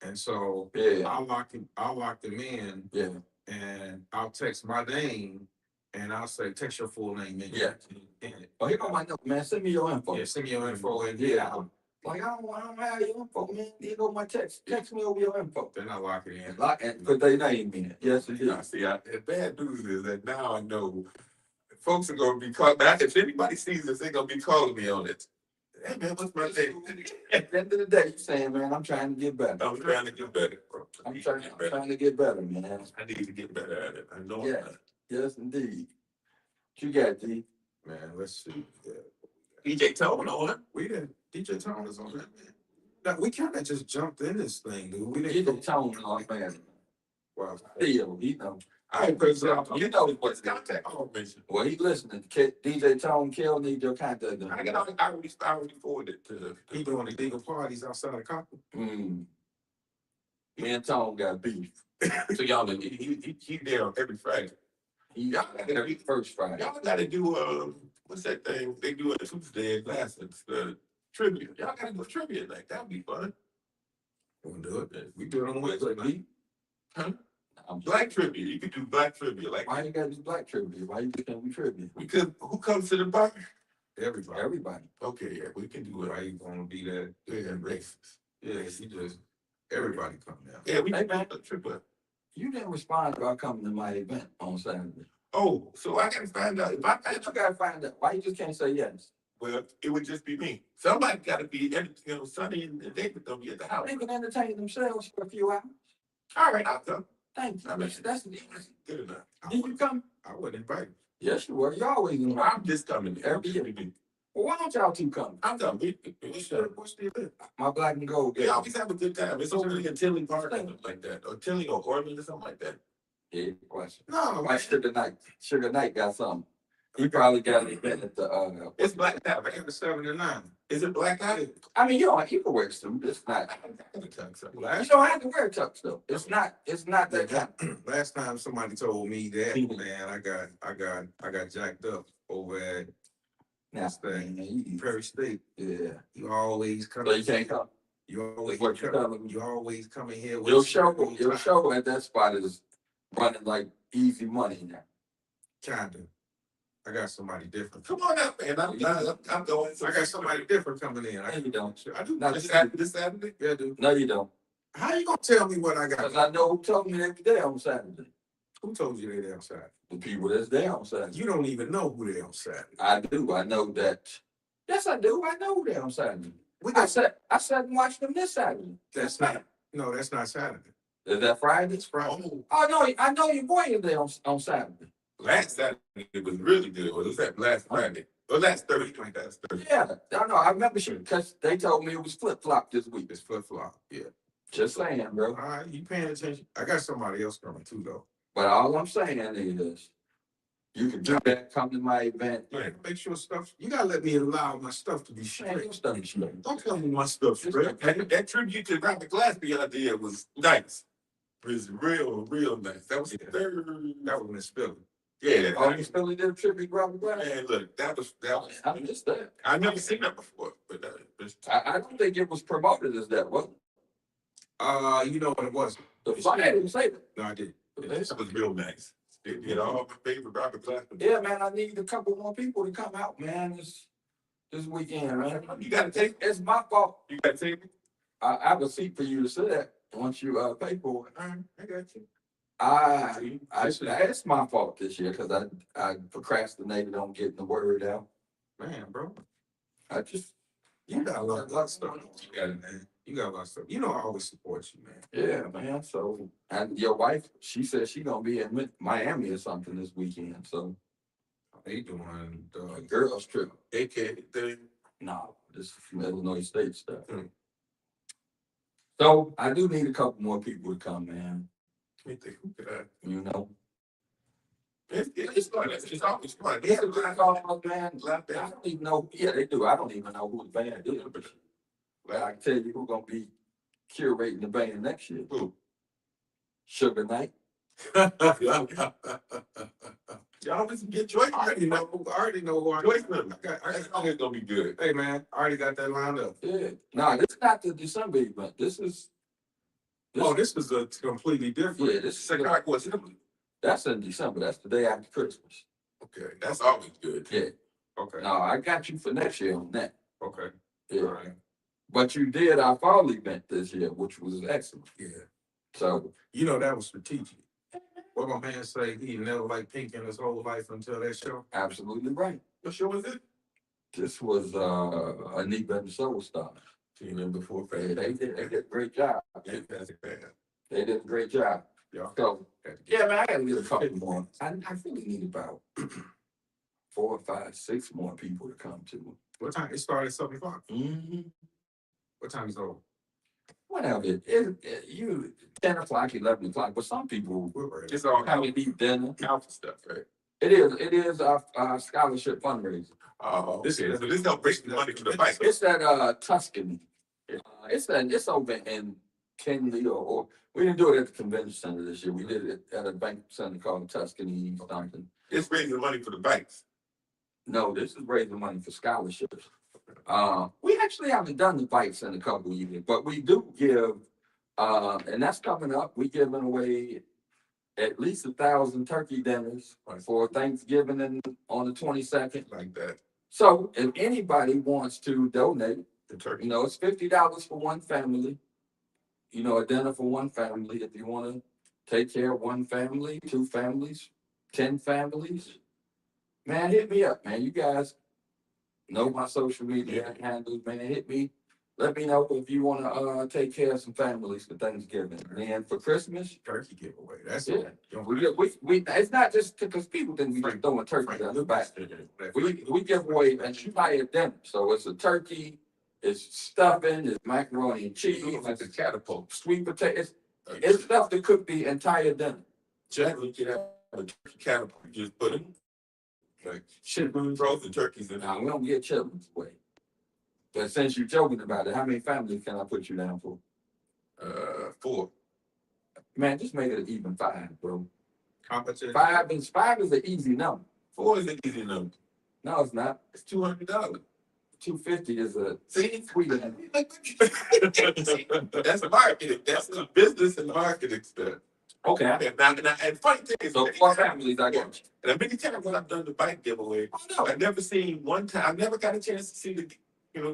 And so I'll lock them in. Yeah. And I'll text my name and I'll say, text your full name in. Yeah. Oh, here go my note, man. Send me your info. Yeah, send me your info and like I don't have your info, man. Here go my text. Text me over your info. Then I lock it in. Put their name in it. Yes, it is. The bad news is that now I know folks are gonna be calling. If anybody sees this, they're gonna be calling me on it. Hey man, what's my name? At the end of the day, you're saying, man, I'm trying to get better. I'm trying to get better, bro. I'm trying to get better, man. I need to get better at it. I know. Yeah. Yes, indeed. What you got, D? Man, let's see. Yeah. DJ Tone on it. We didn't. DJ Tone is on that, man. Now, we kind of just jumped in this thing, dude. We DJ didn't. Tone on, man. Wow. Still, you know. All right, because you know what's contact information. Well, he listening. DJ Tone Kill need your contact. I already forwarded it to He doing illegal parties outside of Copper. Me and Tone got beef. So y'all, he there every Friday. Y'all got every first Friday. Y'all got to do what's that thing they do at Tuesday at Glasses? Trivia. Y'all got to do a trivia night. That'd be fun. We'll do it. We do it on Wednesday night. Huh? Black trivia. You could do black trivia. Like, why you gotta do black trivia? Why you can't be trivia? Because who comes to the bar? Everybody. Everybody. Okay, yeah, we can do it. Why you gonna be that? Yeah, racist. Yeah, he just everybody come down. Yeah, we Hey, can man. do a trivia. You didn't respond about coming to my event on Saturday. Oh, so I gotta find out if You gotta find out. Why you just can't say yes? well, it would just be me. Somebody gotta be Sonny and David gonna be at the house. They can entertain themselves for a few hours. All right, I'll come. Thank you. I mean, That's good enough. Did you come? I would invite. Yes, you were. You always invite. I'm just coming. Every year. Well, why don't y'all two come? I'm coming. What's the event? My black and gold. We always have a good time. It's over in Tilly Park or something like that. Or Tilly or Orland or something like that. Yeah, question. No, Why Sugar Knight? Sugar Knight got something. He probably got an event at the It's black tie. I got the 7 to 9. Is it black tie? I mean, you can wear some. It's not. You Last don't have to wear tux though. It's not that kind. last time somebody told me that, man, I got jacked up over at Now, Prairie State. yeah. You always come. So you can't come. You always What you telling me? You always come in here with Your show at that spot is running like easy money now. Kinda. I got somebody different. Come on up, man. I'm going. I got somebody different coming in. No, you don't. I do. No, This Saturday? Yeah, dude. No, you don't. How you gonna tell me what I Because got? I know who told me every day on Saturday. Who told you they outside? The people that's there on Saturday. You don't even know who they outside. I do. I know that. Yes, I do. I know who they're on Saturday. We I got sat and watched them this Saturday. that's not. No, that's not Saturday. Is that Friday? It's Friday. Oh no, I know your boy is there on Saturday. Last Saturday it was really good. Was that last Friday? Or last Thursday? Like that's Thursday. Yeah, I remember because they told me it was flip flop this week. It's flip flop. Yeah. Just saying, bro. All right, you paying attention? I got somebody else coming too, though. But all I'm saying is, you can do that. Come to my event. Man, make sure stuff. You gotta let me allow my stuff to be Man, straight. your stuff is straight. Don't tell me my stuff straight. That tribute to Robert Glasby idea was nice. It was real nice. That was the third. That was Miss Philly. Yeah. Oh, you still did a tribute, Robert Brown? Man, look, that was. I missed that. I never seen that before, but I don't think it was promoted as that, was it? You know what it was? The fire didn't say that. No, I did. that was real nice. It did all my favorite Robert Glasby. Yeah, man, I need a couple more people to come out, man, this weekend, man. You gotta take. It's my fault. You gotta take me. I have a seat for you to sit at once you pay for it. All right, I got you. It's my fault this year because I procrastinated on getting the word out. Man, bro. You got a lot of stuff. You got it, man. You got a lot of stuff. You know I always support you, man. Yeah, man. So, and your wife, she said she gonna be in Miami or something this weekend. So, They doing a the girls trip. AK thing. No, this is from Illinois State stuff. Hmm. So I do need a couple more people to come, man. Let me think. Who could I? You know, It's fun. It's always fun. yeah, I call man. Laugh I out. don't even know. Yeah, they do. I don't even know who the band is, but I can tell you who's gonna be curating the band next year. Who? Sugar Knight. Y'all always get Joyce. I already know who I Joyce got. Miller. That's always gonna be good. Hey man, I already got that lined up. Yeah. No, this is not the December event. This is This is a completely different. yeah, this is Chicago Assembly. that's in December. That's the day after Christmas. Okay, that's always good. Yeah. Okay. No, I got you for next year on that. Okay. Yeah. All right. But you did our fall event this year, which was excellent. Yeah. So You know that was strategic. What my man say, he never liked pink in his whole life until that show. Absolutely right. What show was it? This was a neat better soul star. You know, before They did a great job. Fantastic man. They did a great job. Yeah. So yeah, man, I gotta get a couple more. I really need about 4, 5, 6 more people to come to. What time? It started at 7 o'clock. Mm-hmm. What time is it over? Whatever. You 10 o'clock, 11 o'clock, but some people It's all have to eat dinner. alpha stuff, right? It is a scholarship fundraiser. Oh, okay. So this help raise the money for the bike. It's at Tuscany. It's over in Kenley or we didn't do it at the convention center this year. We did it at a bank center called Tuscany something. It's raising the money for the bikes. No, this is raising money for scholarships. We actually haven't done the bikes in a couple of years, but we do give, and that's coming up. We giving away at least 1,000 turkey dinners for Thanksgiving on the 22nd. Like that. So if anybody wants to donate, The turkey. you know, it's $50 for one family. You know, a dinner for one family. If you want to take care of one family, 2 families, 10 families, man, hit me up, man. You guys know my social media handles, man. Hit me. Let me know if you want to take care of some families for Thanksgiving. And then for Christmas, Turkey giveaway. That's yeah. We it's not just because people think we just throwing turkey down the back. We give away an entire dinner. So it's a turkey, it's stuffing, it's macaroni and cheese, Like a catapult. sweet potatoes. It's stuff to cook the entire dinner. Generally, you have a turkey catapult. You just put it like frozen turkeys in Now, it. we don't get children's way. But since you're joking about it, how many families can I put you down for? 4. Man, just make it an even 5, bro. Competition. 5 is an easy number. 4 is an easy number. No, it's not. It's $200. 250 is a See, sweet. that's marketing. That's the business and marketing stuff. Okay. And funny thing is, So 4 families, I got you. and many times when I've done the bike giveaway, I've never seen one time. I've never got a chance to see the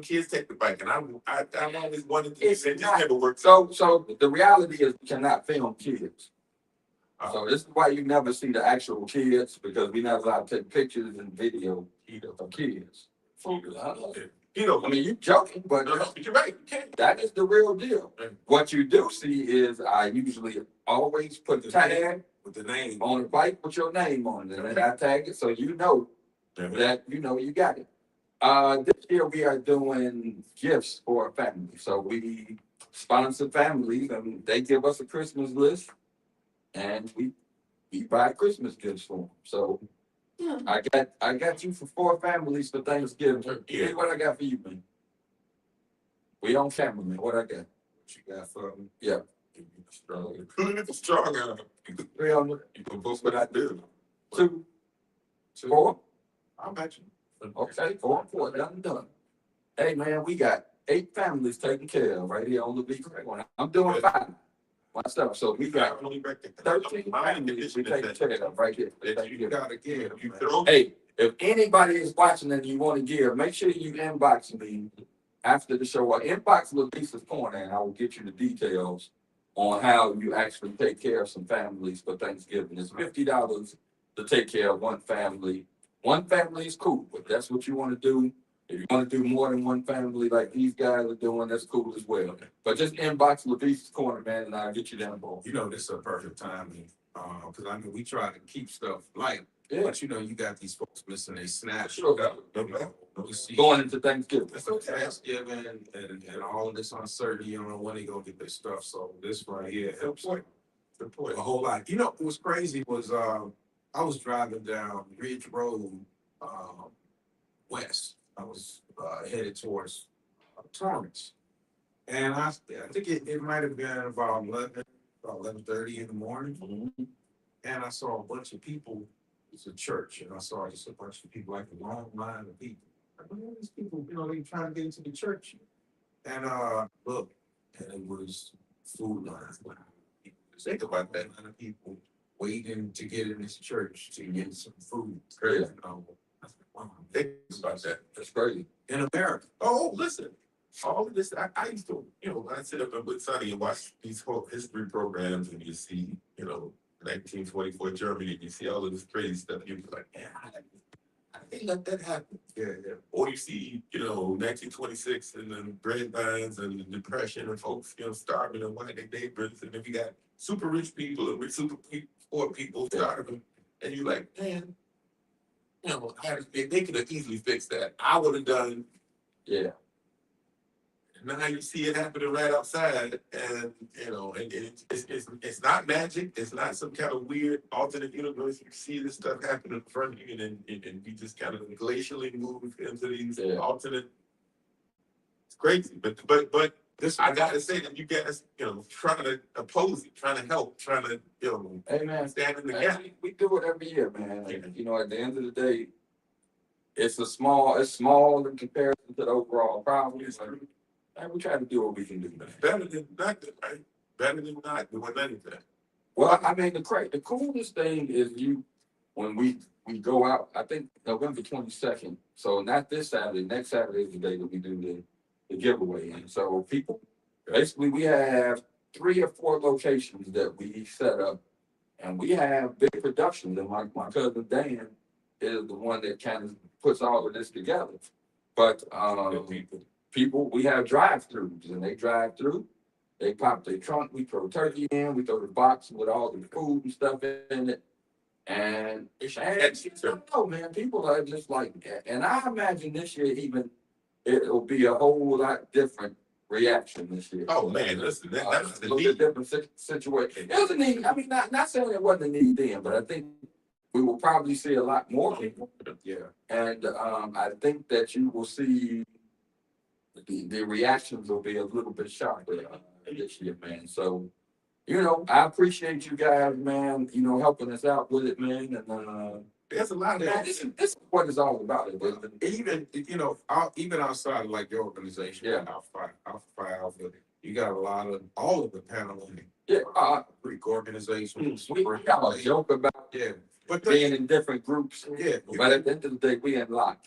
kids take the bike, and I've always wanted to. It's It just not- never works. So the reality is we cannot film kids. Uh, So this is why you never see the actual kids, because we never allowed to take pictures and video of kids. I mean, you joking, but No, you're right. You can't. that is the real deal. Right. What you do see is I usually always put the tag With the name. on the bike with your name on it, and then I tag it so you know that you got it. This year we are doing gifts for a family. So we sponsor families and they give us a Christmas list and we buy Christmas gifts for them. So I got you for 4 families for Thanksgiving. Here's what I got for you, man. We on camera, man. What I got? What you got for me? Yeah. Strong. It's strong. Three on the You can boast what I do. 2, 4. I'll bet you. Okay, 4 and 4. Done. Hey man, we got 8 families taken care of right here on the beach. I'm doing 5 myself. So we got 13 families we taken care of right here. You gotta give. You throw. Hey, if anybody is watching and you want to give, make sure you inbox me after the show or inbox Lovise's Corner and I will get you the details on how you actually take care of some families for Thanksgiving. It's $50 to take care of one family. One family is cool, but that's what you want to do. If you want to do more than one family like these guys are doing, that's cool as well. But just inbox Lovise's Corner, man, and I'll get you down the ball. You know, this is a perfect timing, because I mean, we try to keep stuff light, Yeah, but you know, you got these folks missing their snaps. sure. We see Going into Thanksgiving. it's Thanksgiving and all of this uncertainty, you don't know when they gonna get their stuff, so this right here helps a whole lot. You know, what was crazy was, I was driving down Ridge Road, west. I was, headed towards Torrance. And I think it might have been about 11:30 in the morning. Mhm. And I saw a bunch of people. It's a church, and I saw just a bunch of people, like a long line of people. Like, what are these people, they trying to get into the church. And look, and it was food lines. Think about that. Line of people waiting to get in this church to get some food. Crazy. I said, wow. Think about that. That's crazy. In America. Oh, listen. All of this, I used to, I sit up with Sonny and watch these whole history programs and you see, 1924 Germany, and you see all of this crazy stuff, you're like, man, I think let that happen. Yeah, yeah. Or you see, 1926 and the grapevines and the depression and folks, starving and white their neighbors, and then you got super rich people and poor people starving, and you're like, man, they could have easily fixed that. I would have done. Yeah. Now you see it happening right outside, and it's not magic. It's not some kind of weird alternate universe. You see this stuff happen in front of you, and you just kind of glacially move into these alternate. It's crazy, but this I gotta say that you guys, trying to oppose it, trying to help, trying to hey man, stand in the gap. We do it every year, man. At the end of the day, it's small in comparison to the overall problem. And we try to do what we can do, man. Better than nothing, right? Better than not doing anything. Well, I mean, the coolest thing is when we go out. I think November 22nd. So not this Saturday. Next Saturday is the day that we do the giveaway. And so people, basically, we have 3 or 4 locations that we set up, and we have big productions. And my cousin Dan is the one that kind of puts all of this together. But people, we have drive-throughs, and they drive through. They pop their trunk. We throw turkey in. We throw the box with all the food and stuff in it. And I don't know, man. People are just like, and I imagine this year even it'll be a whole lot different reaction this year. Oh man, listen, that's a little bit different situation. It was a need. I mean, not saying it wasn't a need then, but I think we will probably see a lot more people. Yeah, and I think that you will see. The reactions will be a little bit sharper this year, man. So, I appreciate you guys, man. Helping us out with it, man. And there's a lot of this is what it's all about. even even outside of like your organization, Alpha, you got a lot of all of the paneling, Greek organizations. We have a joke about but being in different groups. Yeah, but at the end of the day, we in lock.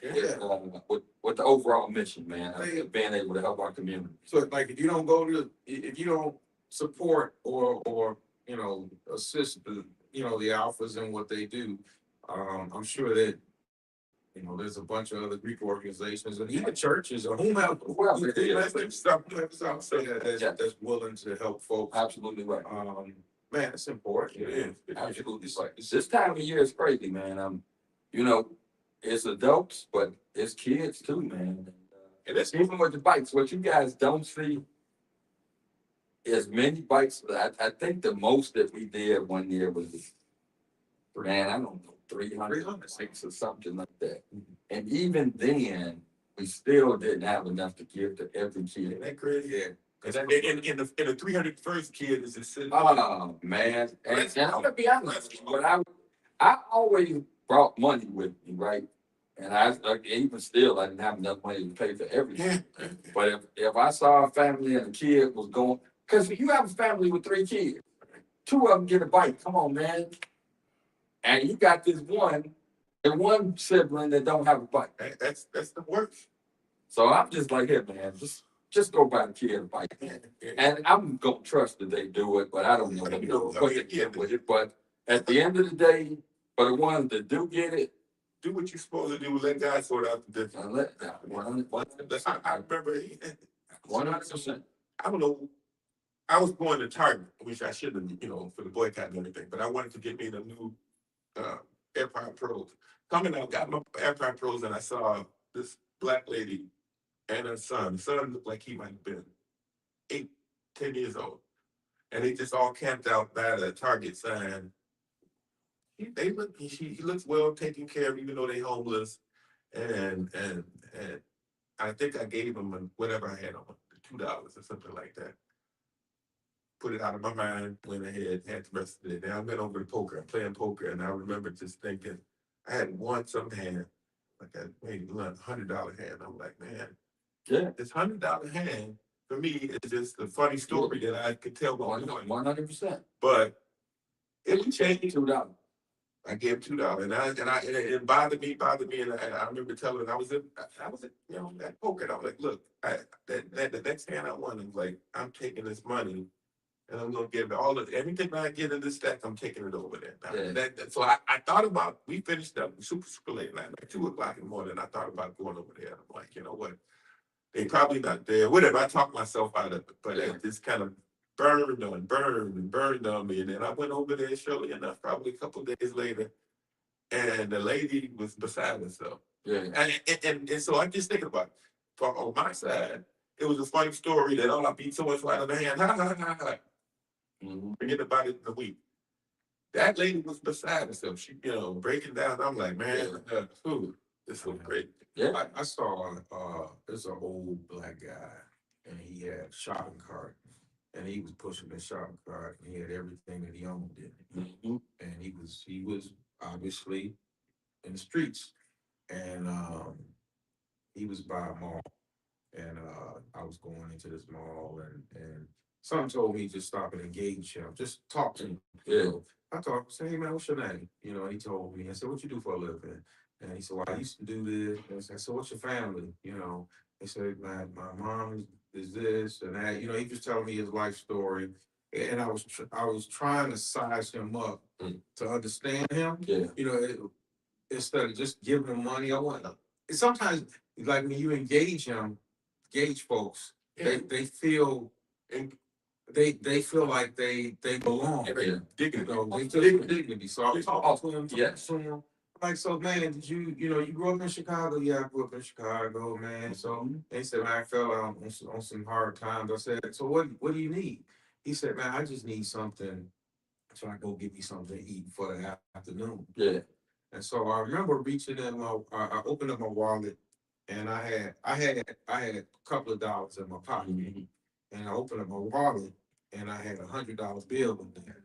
With the overall mission, man, being able to help our community. So, like, if you don't support or assist the Alphas in what they do, I'm sure that there's a bunch of other Greek organizations and even churches or whomever that's willing to help folks. Absolutely right. Man, it's important. It is. Absolutely right. This time of year is crazy, man. It's adults, but it's kids too, man. And it's even with the bikes. What you guys don't see is many bikes. I think the most that we did one year was, man, I don't know, 306 or something like that. And even then, we still didn't have enough to give to every kid. Isn't that crazy? Yeah. Because in the 301st kid is just sitting. Oh man, and I'm gonna be honest, but I always brought money with me, right? And even still, I didn't have enough money to pay for everything. But if I saw a family and a kid was going, because you have a family with 3 kids, 2 of them get a bike. Come on, man. And you got this one sibling that don't have a bike. That's the worst. So I'm just like, hey man, just go buy the kid a bike. And I'm gonna trust that they do it, but I don't know what they get with it. But at the end of the day, for the ones that do get it, do what you're supposed to do. Let God sort out the difference. I remember 100%. I don't know. I was going to Target, which I shouldn't, for the boycott and everything. But I wanted to get me the new AirPod Pros. Coming out, got my AirPod Pros, and I saw this black lady and her son. The son looked like he might have been 8, 10 years old, and they just all camped out by the Target sign. He looks well taken care of, even though they homeless, and I think I gave him whatever I had on $2 or something like that. Put it out of my mind, went ahead, had the rest of it. Now I went over to poker, I'm playing poker, and I remember just thinking, I had won some hand, like I maybe won $100 hand. I'm like, man, this $100 hand for me is just a funny story that I could tell. 100%. But it would change. $2. I gave him $2, and it bothered me, and I remember telling him I was at that poker, and I was like, look, the next hand I won, I was like, I'm taking this money and I'm gonna give everything that I get in this stack. I'm taking it over there. Now, Yeah. so I thought about. We finished up super late last night, 2 o'clock in the morning. I thought about going over there. I'm like, you know what? They probably not there. Whatever. I talked myself out of it, but it just kind of burned on me. And then I went over there. Surely enough, probably a couple of days later, and the lady was beside herself. Yeah. And so I'm just thinking about it. On my side, it was a funny story that I beat so much out of the hand. Ha ha ha ha. Forget about it in a week. That lady was beside herself. She, breaking down. I'm like, man, this was great. Yeah. I saw there's an old black guy and he had a shopping cart and he was pushing the shopping cart and he had everything that he owned in it. And he was obviously in the streets and he was by a mall and I was going into this mall and someone told me just stop and engage him, just talk to him. Yeah. I talked, say, hey man, what's your name? And he told me, I said, what you do for a living? And he said, well, I used to do this. And I said, what's your family? He said, my mom is this and that. He was telling me his life story. And I was trying to size him up to understand him. Yeah. Instead of just giving him money. Sometimes, like when you engage folks, they feel they feel like they belong. Yeah. Dignity. They feel dignity. So I was talking to him. Yes. Like, so man, did you grew up in Chicago? Yeah, I grew up in Chicago, man. So they said, man, I fell out on some hard times. I said, so what do you need? He said, man, I just need something so I go get me something to eat for the afternoon. Yeah. And so I remember reaching in I opened up my wallet and I had a couple of dollars in my pocket. And I opened up my wallet and I had $100 bill in there.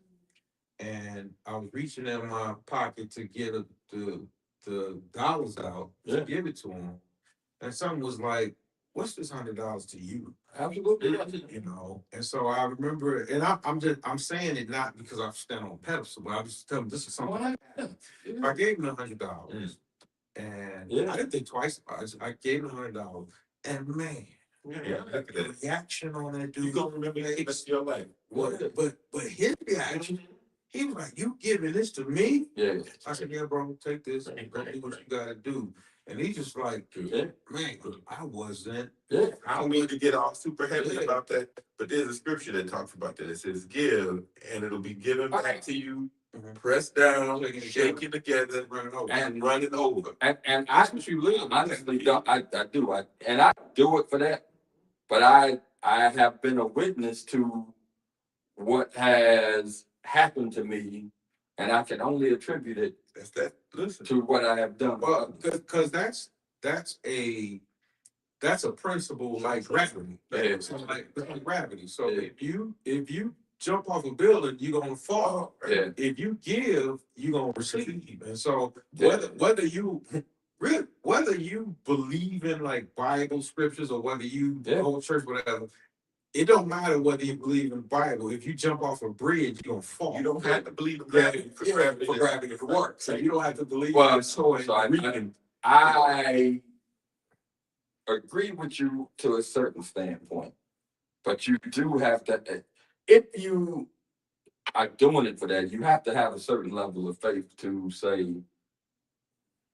And I was reaching in my pocket to get the dollars out to give it to him. And someone was like, what's this $100 to you? Absolutely. And so I remember, and I'm saying it not because I stand on a pedestal, but I was just telling him this is something I have. I gave him $100 and I didn't think twice about it. I gave him $100 and man, the reaction on that dude. You gonna remember that the rest of your life. But his reaction, he was like, you giving this to me? Yeah. I said, yeah, bro, take this and go do what you gotta do. And he just like, man, I wasn't. Yeah. I don't mean to get all super heavy about that, but there's a scripture that talks about that. It says, give, and it'll be given back to you, pressed down, shaken together, and running over. And I honestly don't. I do. And I do it for that. But I have been a witness to what has happened to me, and I can only attribute it to what I have done. Well, because that's a principle like gravity. So like gravity. So if you jump off a building, you're gonna fall. Yeah. If you give, you're gonna receive. And so whether you believe in like Bible scriptures or whether you go to church, whatever, it don't matter whether you believe in the Bible. If you jump off a bridge, you're gonna fall. You don't have to believe in gravity for gravity to work. So you don't have to believe I agree with you to a certain standpoint, but you do have to, if you are doing it for that, you have to have a certain level of faith to say,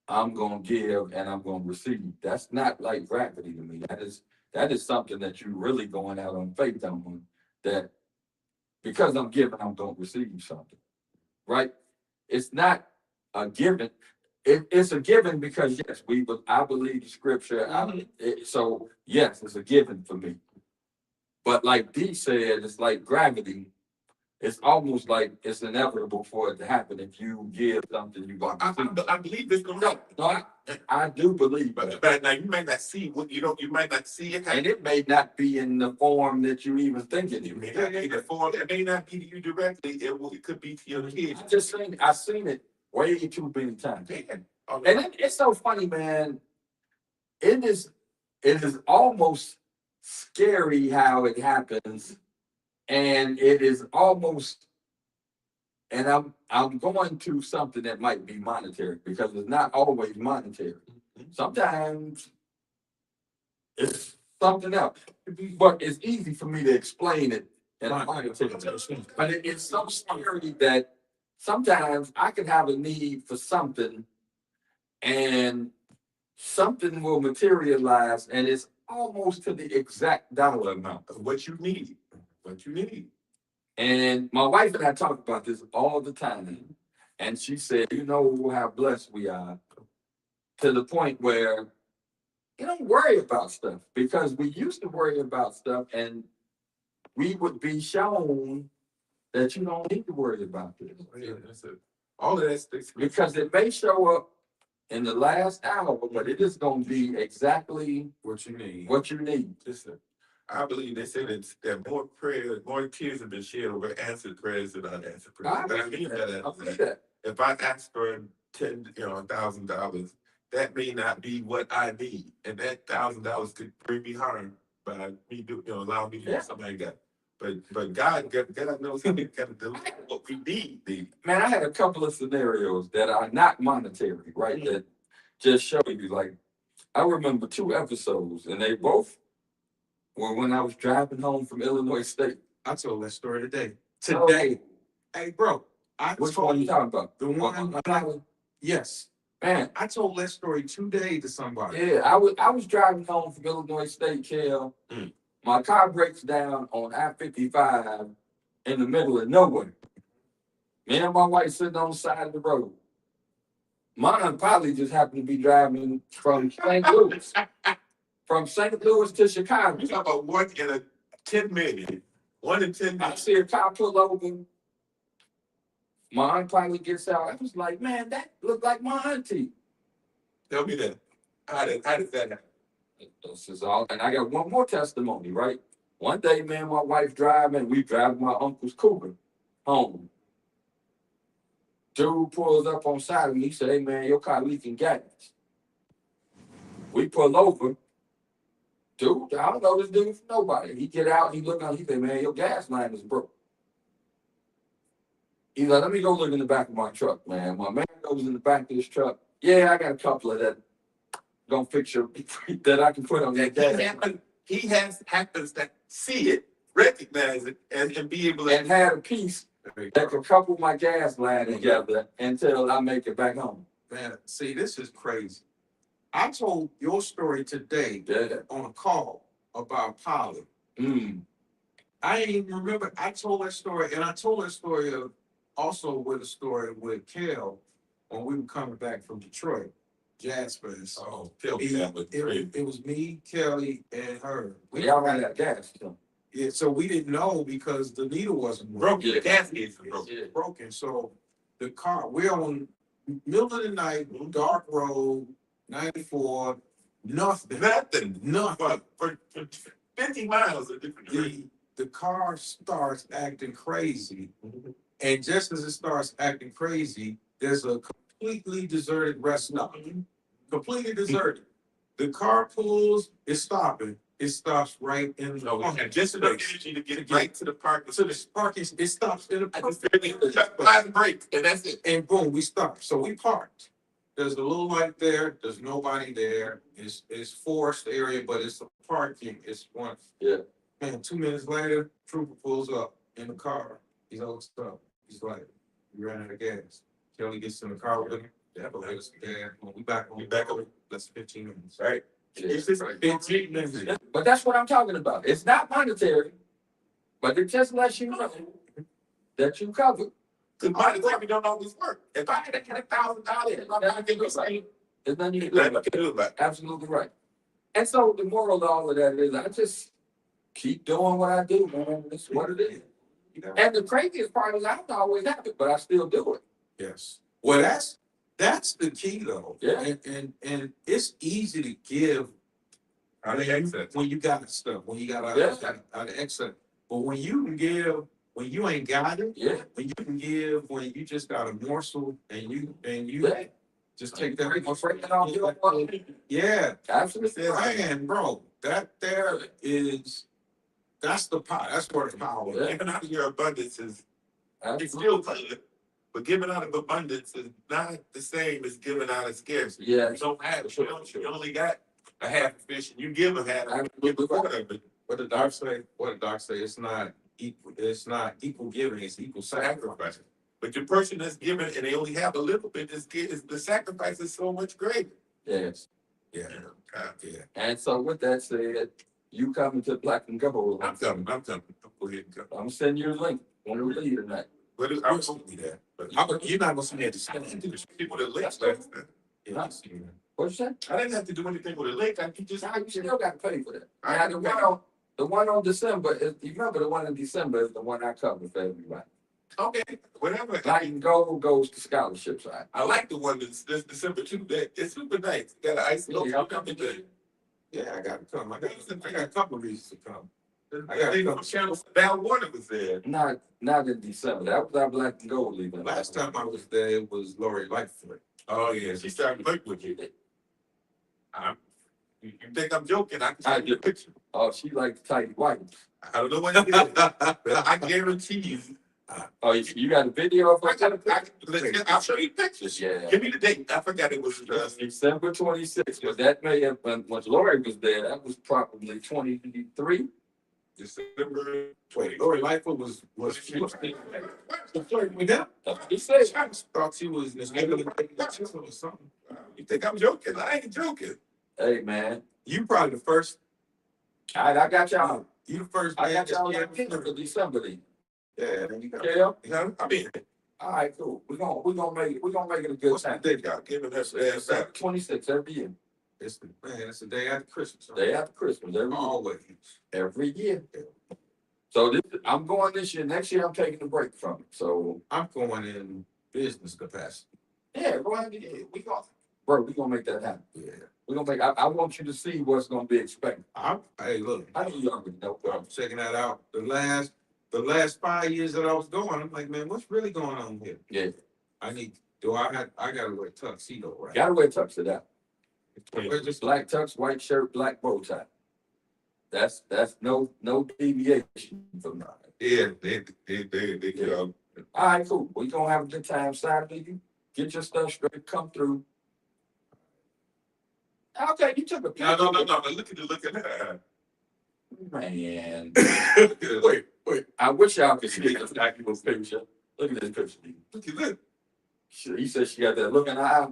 I'm going to give and I'm going to receive. That's not like gravity to me. That is something that you're really going out on faith on, that because I'm giving, I'm going to receive something, right? It's not a given. It's a given because yes, I believe the scripture. So yes, it's a given for me. But like Dee said, it's like gravity. It's almost like it's inevitable for it to happen if you give something you want. I believe it's gonna happen. No, I do believe, but now you might not see what you might not see it, and it may not be in the form that you even thinking it may not be the form. It may not be to you directly. It could be to your kids. I've seen it way too many times. Man. And it's so funny, man. It is almost scary how it happens, and it is almost. And I'm going to something that might be monetary because it's not always monetary. Sometimes it's something else, but it's easy for me to explain it And I'm going to take it. But it's so scary that sometimes I can have a need for something and something will materialize and it's almost to the exact dollar amount of what you need. What you need. And my wife and I talk about this all the time. And she said, you know how blessed we are to the point where you don't worry about stuff because we used to worry about stuff and we would be shown that you don't need to worry about this. Yeah, that's it. All of that sticks Because it may show up in the last hour, but it is going to be exactly What you need. what you need. Listen, I believe they said that more prayers, more tears have been shed over answered prayers than unanswered prayers. I mean that. If I ask for $1,000, that may not be what I need, and that $1,000 could bring me harm by me allow me to do something like that. But God knows how to deliver what we need. Man, I had a couple of scenarios that are not monetary, right? Mm-hmm. That just show you, like, I remember 2 episodes, and they both were when I was driving home from Illinois State. I told that story today. Hey, bro. Which one are you talking about? The one yes. Man, I told that story today to somebody. Yeah, I was driving home from Illinois State, Kel. Mm. My car breaks down on I-55 in the middle of nowhere. Me and my wife sitting on the side of the road. Mine probably just happened to be driving from St. Louis. From St. Louis to Chicago. You talk about 1 in 10 million. 1 in 10 million. I see a car pull over. My aunt finally gets out. I was like, man, that looked like my auntie. Tell me that. How did that happen? This is all. And I got one more testimony, right? One day, me and my wife driving, we drive my uncle's Cougar home. Dude pulls up on side of me. He said, hey, man, your car leaking gas. We pull over. Dude, I don't know this dude from nobody. He get out, he look out, he say, man, your gas line is broke. He's like, let me go look in the back of my truck, man. My man goes in the back of his truck. Yeah, I got a couple of that. Gonna fix your that I can put on that gas. He happens to see it, recognize it, and be able to and had a piece that could couple my gas line together until I make it back home. Man, see, this is crazy. I told your story today on a call about Polly. I ain't even remember. I told that story, and I told that story also with a story with Kel when we were coming back from Detroit, Jaspers. Oh, it was me, Kelly, and her. We all ran out of gas. Yeah, so we didn't know because the needle wasn't broken. The gas needle was broken. So the car, we're on middle of the night, dark road, 94, nothing. For 50 miles of different the car starts acting crazy. Mm-hmm. And just as it starts acting crazy, there's a completely deserted rest stop. Completely deserted. The car pulls, it's stopping. It stops right in the parking. Just enough energy to get right to the parking. So the parking, it stops in the perfect break, and that's it. And boom, we stop. So we parked. There's a little light there. There's nobody there. It's forest area, but it's a parking. It's one. Yeah. Man, 2 minutes later, trooper pulls up in the car. He's all stuck. He's like, we ran out of gas. Kelly gets in the car with him. Yeah, but let us gas. We back up. That's 15 minutes. Right. It's just 15 minutes. But that's what I'm talking about. It's not monetary, but it just lets you know that you covered. Because monetary don't always work. If I had $1,000, I'm not going to say there's nothing you can do about it. Absolutely right. And so the moral of all of that is I just keep doing what I do, man. That's what it is. And the craziest part is I don't always have it, but I still do it. Yes. Well, that's the key though. Yeah. And it's easy to give when you got stuff, when you got out of excess. But when you can give when you ain't got it, when you can give when you just got a morsel and you just take that. Yeah. Absolutely. And bro, that's the power. That's where the power. Yeah. Giving out of your abundance is it's still good, but giving out of abundance is not the same as giving out of scarcity. Yeah. You don't have it. You only got a half a fish, and you give a half. What the doc say? It's not equal. It's not equal giving. It's equal sacrifice. Sacrifice. But the person that's giving and they only have a little bit, the sacrifice is so much greater. Yes. Yeah, yeah. And so with that said, you coming to Black and Gold. I'm coming. Go ahead and come. I'm gonna send you a link when we leave tonight. But I'm gonna see that. But you're not gonna see me at the stand. people that link last time. Yeah, you see me. What'd you say? I didn't have to do anything with a link. I could just. Nah, you still gotta pay for that. I Now, had to the one on December is, you remember the one in December is the one I cover for everybody. Okay, whatever. Black and Gold goes to scholarship side. I like the one that's December too. That it's super nice. Got an ice logo. Yeah, Everything. Yeah, I gotta come. I got a couple of reasons to come. I got a channel. Val Warner was there. Not in December. That was our Black and Gold leaving. Last time I was there, it was Lori Lightfoot. Oh yeah, she started working with you. You think I'm joking? I can send you a picture. Oh, she like tight white. I don't know what it is, but I guarantee you. Oh, you got a video of I'll show you pictures. Yeah. Give me the date. I forgot it was. December 26th, but that may have been, when Lori was there, that was probably 23. December 20. Lori Lightfoot was flirting with them. That's what he said. I just thought she was this or something. You think I'm joking? I ain't joking. Hey, man. You probably the first. All right, I got y'all. You the first. I got y'all man on picture for December then. Yeah, you got. Yeah. You know, I mean, All right, cool. We're gonna make it a good what's the time. date y'all giving us? December 26th every year. It's the day after Christmas. Day after Christmas every year. Always. Every year. So I'm going this year. Next year I'm taking a break from it. So I'm going in business capacity. yeah, go ahead. We're gonna make that happen. Yeah. We're gonna make. I want you to see what's gonna be expected. Hey, look. I know you already know. I'm checking that out. The last 5 years that I was going, I'm like, man, what's really going on here? Yeah, I gotta wear a tuxedo, right? gotta wear tux to that. Wear just Black tux, white shirt, black bow tie. That's no deviation from that. Yeah, they All right, cool. We're gonna have a good time Saturday. Get your stuff straight, come through. Okay, you took a picture. No. Look at that. Man. Wait. I wish y'all could see this actual picture. Look at this picture. Look at that. He said she got that look in her eye.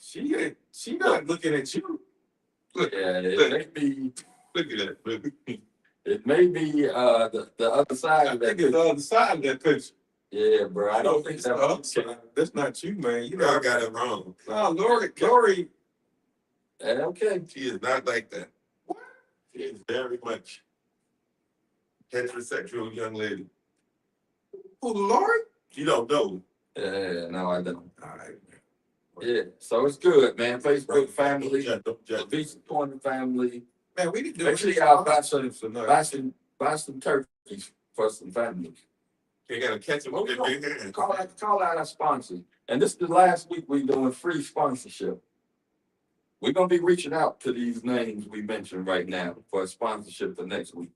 she not looking at you. Look, Yeah, look at that. it may be the other side I of think that it's the picture. other side of that picture. Yeah, bro. I don't think it's the other side. That's not you, man. You know, Y'all got it wrong. no, Lori. Okay. She is not like that. She is very much heterosexual young lady. Who, Lori? You don't know. Yeah, no, I don't. All right. Yeah, so it's good, man. Facebook family, Don't judge. be supporting family. Man, we need to do Make sure this. y'all buy some turkeys for some families. You gotta catch them with their big hands. Call out our sponsors. And this is the last week we're doing free sponsorship. We're gonna be reaching out to these names we mentioned right now for a sponsorship for next week.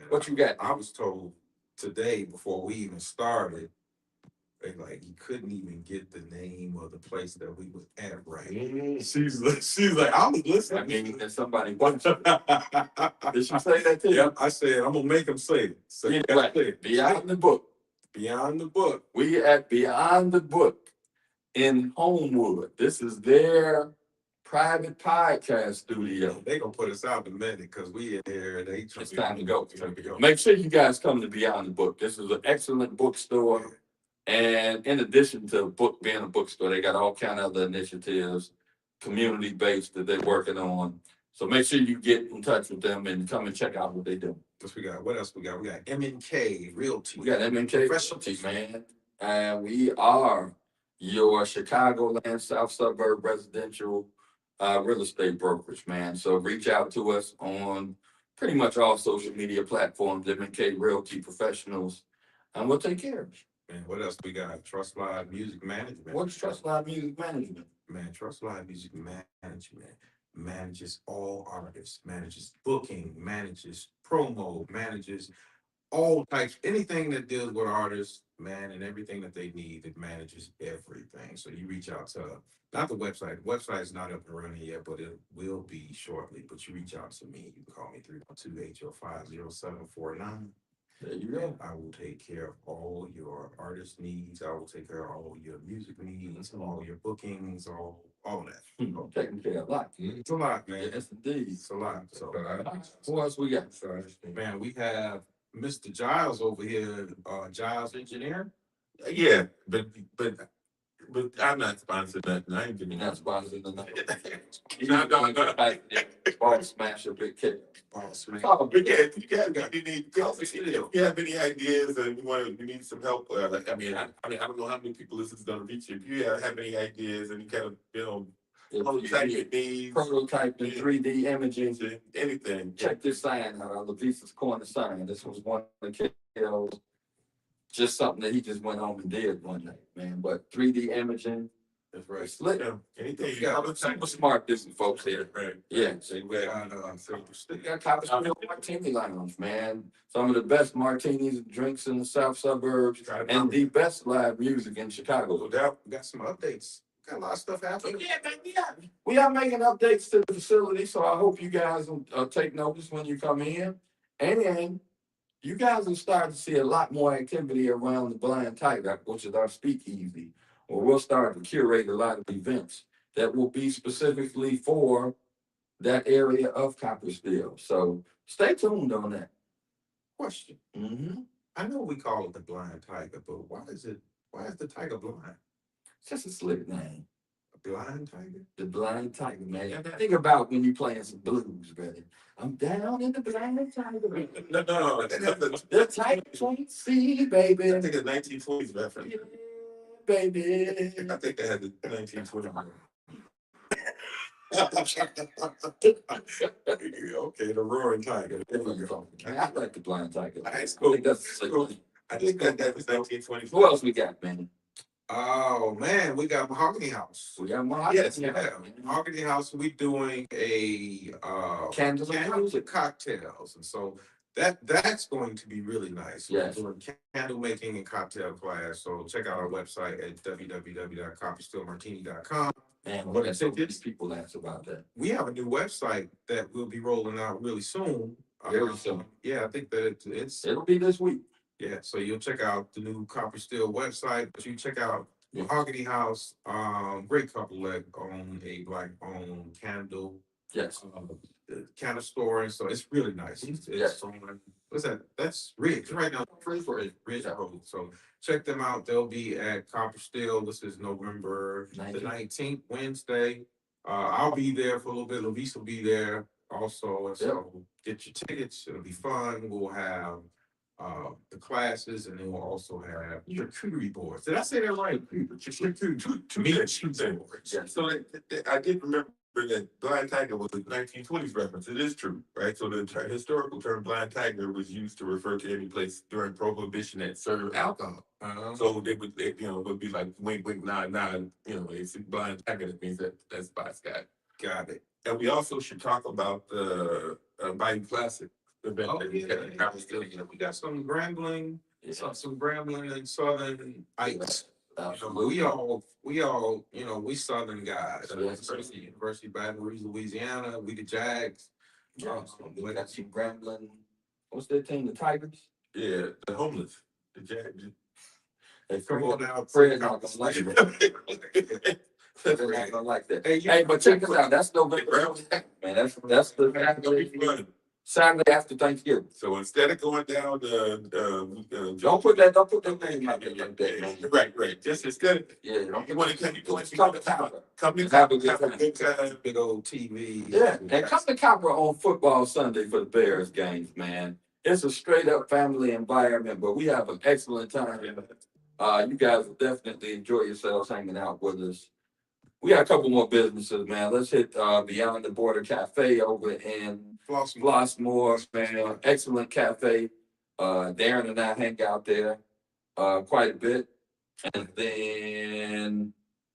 What you got? I was told today before we even started, they like you couldn't even get the name of the place that we was at right. She's like, I was I listening. mean, there's somebody watching. Did she say that to you? Yep, I said I'm gonna make them say it. So Yeah, that's right. it. Beyond the Book. Beyond the book. We at Beyond the Book in Homewood. This is their private podcast studio. They gonna put us out in a minute because we in there. It's time to go. Make sure you guys come to Beyond the Book. This is an excellent bookstore. And in addition to being a bookstore, they got all kind of other initiatives, community-based that they're working on. So make sure you get in touch with them and come and check out what they do. What else we got? We got M&K Realty. We got M&K Realty, man. And we are your Chicagoland South Suburb residential real estate brokerage, man. So reach out to us on pretty much all social media platforms, M&K Realty Professionals, and we'll take care of you. Man, what else we got? Trust Live Music Management. What's Trust Live Music Management? Man, Trust Live Music Management manages all artists, manages booking, manages promo, manages all types, anything that deals with artists, man, and everything that they need. It manages everything. So you reach out to, not the website. The website's not up and running yet, but it will be shortly. But you reach out to me. You can call me 312-805-0749. There you go. I will take care of all your artist needs. I will take care of all your music needs, all your bookings, all that. I'm taking care of a lot. It's a lot, man. Yes, indeed. It's a lot. So, Who else we got? man, we have Mr. Giles over here, Giles Engineer. Yeah, but I'm not sponsored nothing. I ain't You're giving not that. sponsored enough. No. Ball smash a big kick. Oh, but yeah, if you have any ideas and you need some help, like, I don't know how many people this is gonna reach. If you have any ideas and you kind of, Prototype in 3D imaging. anything. Check this sign out, Lovise's corner sign. This was one of the KL's, just something that he just went home and did one night, man. But 3D imaging, That's right. slick. Anything. Super smart business folks here. Right. Yeah. So we got, We got Copper Still Martini Lounge, man. Some of the best martinis and drinks in the South Suburbs, and the best live music in Chicago. No doubt. we got some updates. Got a lot of stuff happening. We are making updates to the facility, so I hope you guys will take notice when you come in. And you guys will start to see a lot more activity around the Blind Tiger, which is our speakeasy, where we'll start to curate a lot of events that will be specifically for that area of Copper Still. So stay tuned on that. Question. I know we call it the Blind Tiger, but why is the tiger blind? It's just a slick name. A blind tiger? The Blind Tiger, man. Think about when you playing some blues, brother. I'm down in the Blind Tiger. No. The tiger can't see, baby. I think it's 1920s reference. Yeah, baby. I think they had the 1920s. Okay, the roaring tiger. I like the Blind Tiger. I I think that's cool. I think that was 1920s. Who else we got, man? Oh man, we got Mahogany House. We got more. Yes, Yeah, Mahogany House. We doing a Candles and candles music. and cocktails, and so that's going to be really nice. Yes. We're doing candle making and cocktail class. So check out our website at www.copperstillmartini.com. Man, what are so many people ask about that? We have a new website that we'll be rolling out really soon. Very soon. Yeah, I think that it's It'll be this week. yeah. So you'll check out the new Copper Still website, but you check out Mahogany House. Great couple that own a black-owned candle. Yes. Candle store, and so it's really nice. It's on, what's that? That's Ridge right now. Ridge Road. So check them out. They'll be at Copper Still. This is November the 19th, Wednesday. I'll be there for a little bit. Lovise will be there also. And so get your tickets. It'll be fun. We'll have the classes, and then we'll also have charcuterie boards. Did I say that right? Charcuterie boards. Yeah. So I did remember that Blind Tiger was a 1920s reference. It is true, right? So the historical term Blind Tiger was used to refer to any place during Prohibition that served alcohol. So they would be like wink, wink, nod, nod. It's Blind Tiger. That means that's by Scott. Got it. And we also should talk about the Bayou Classic event. Oh, yeah. We got some Grambling, some Grambling and Southern Ice. We all, we Southern guys. University of Baton Rouge, Louisiana. We the Jags. We got some Grambling. What's that team? The Tigers? Yeah, the homeless. The Jags. Hey, come on now. Fred's not gonna like that. Fred's not gonna like that. Hey, but check this out. That's November. Man, that's the Saturday after Thanksgiving. So instead of going down don't put that name out there like that, man. Right. Just instead of don't you want to come to Copper. Come to Have a good time. Big old TV. Yeah, and come to Copper on football Sunday for the Bears games, man. It's a straight up family environment, but we have an excellent time. You guys will definitely enjoy yourselves hanging out with us. We got a couple more businesses, man. Let's hit Beyond the Border Cafe over in Flossmoor, man. Excellent cafe. Darren and I hang out there quite a bit. And then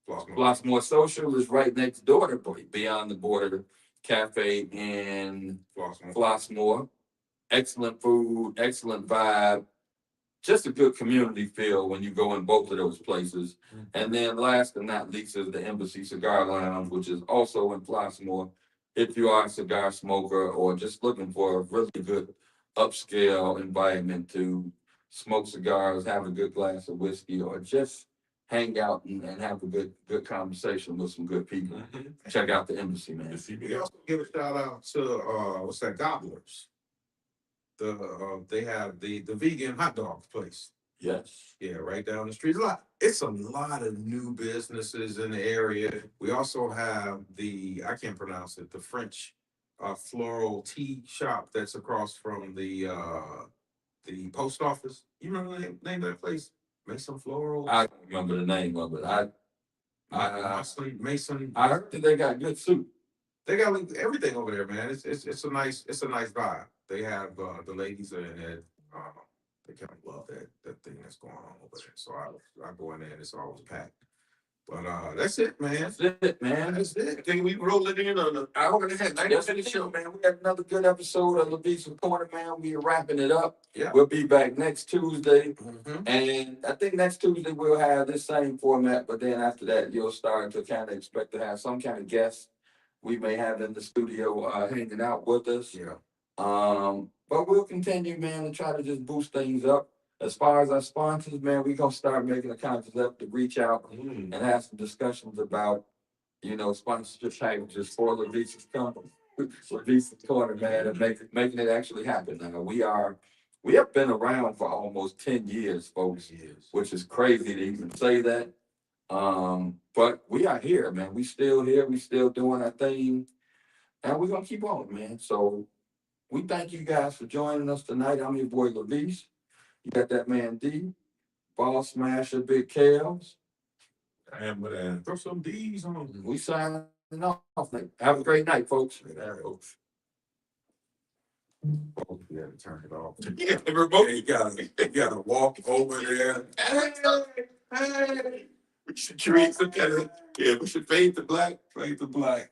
Flossmoor Social is right next door to Beyond the Border Cafe in Flossmoor. Excellent food, excellent vibe. Just a good community feel when you go in both of those places. And then last but not least is the Embassy Cigar Lounge, which is also in Flossmoor. If you are a cigar smoker or just looking for a really good upscale environment to smoke cigars, have a good glass of whiskey, or just hang out and have a good conversation with some good people. Check out the embassy, man. We also give a shout out to what's that, Gobblers. They have the vegan hot dog place. Yes. Yeah, right down the street. It's a lot of new businesses in the area. We also have I can't pronounce it, the French floral tea shop that's across from the post office. You remember the name of that place? Mason Floral? I don't remember the name of it. Mason. I heard that they got good soup. They got everything over there, man. It's a nice vibe. They have the ladies are in there. They kind of love that thing that's going on over there. So I go in there and it's always packed. But that's it, man. That's it, man. That's it. I think we rolling in on the hour and a half. 90 minute show, man. Man, we had another good episode of Lovise Corner, man. We are wrapping it up. Yeah. We'll be back next Tuesday. Mhm. And I think next Tuesday we'll have this same format, but then after that you'll start to kind of expect to have some kind of guests we may have in the studio hanging out with us. Yeah. But we'll continue, man, to try to just boost things up. As far as our sponsors, man, we're gonna start making a conscious effort to reach out and have some discussions about, sponsorship packages for Lovise's company, Lovise's Corner, man, and making it actually happen. Now we have been around for almost 10 years, folks, which is crazy to even say that. But we are here, man. We still here, we still doing our thing, and we're gonna keep on, man. So we thank you guys for joining us tonight. I'm your boy Lovise. You got that man D, Ball Smasher, Big Kales. I am with that. Throw some D's on. We signing off. Have a great night, folks. Oh, you had to turn it off. Yeah, the remote. You gotta walk over there. Hey. We should create some kind of, we should fade to black. Fade to black.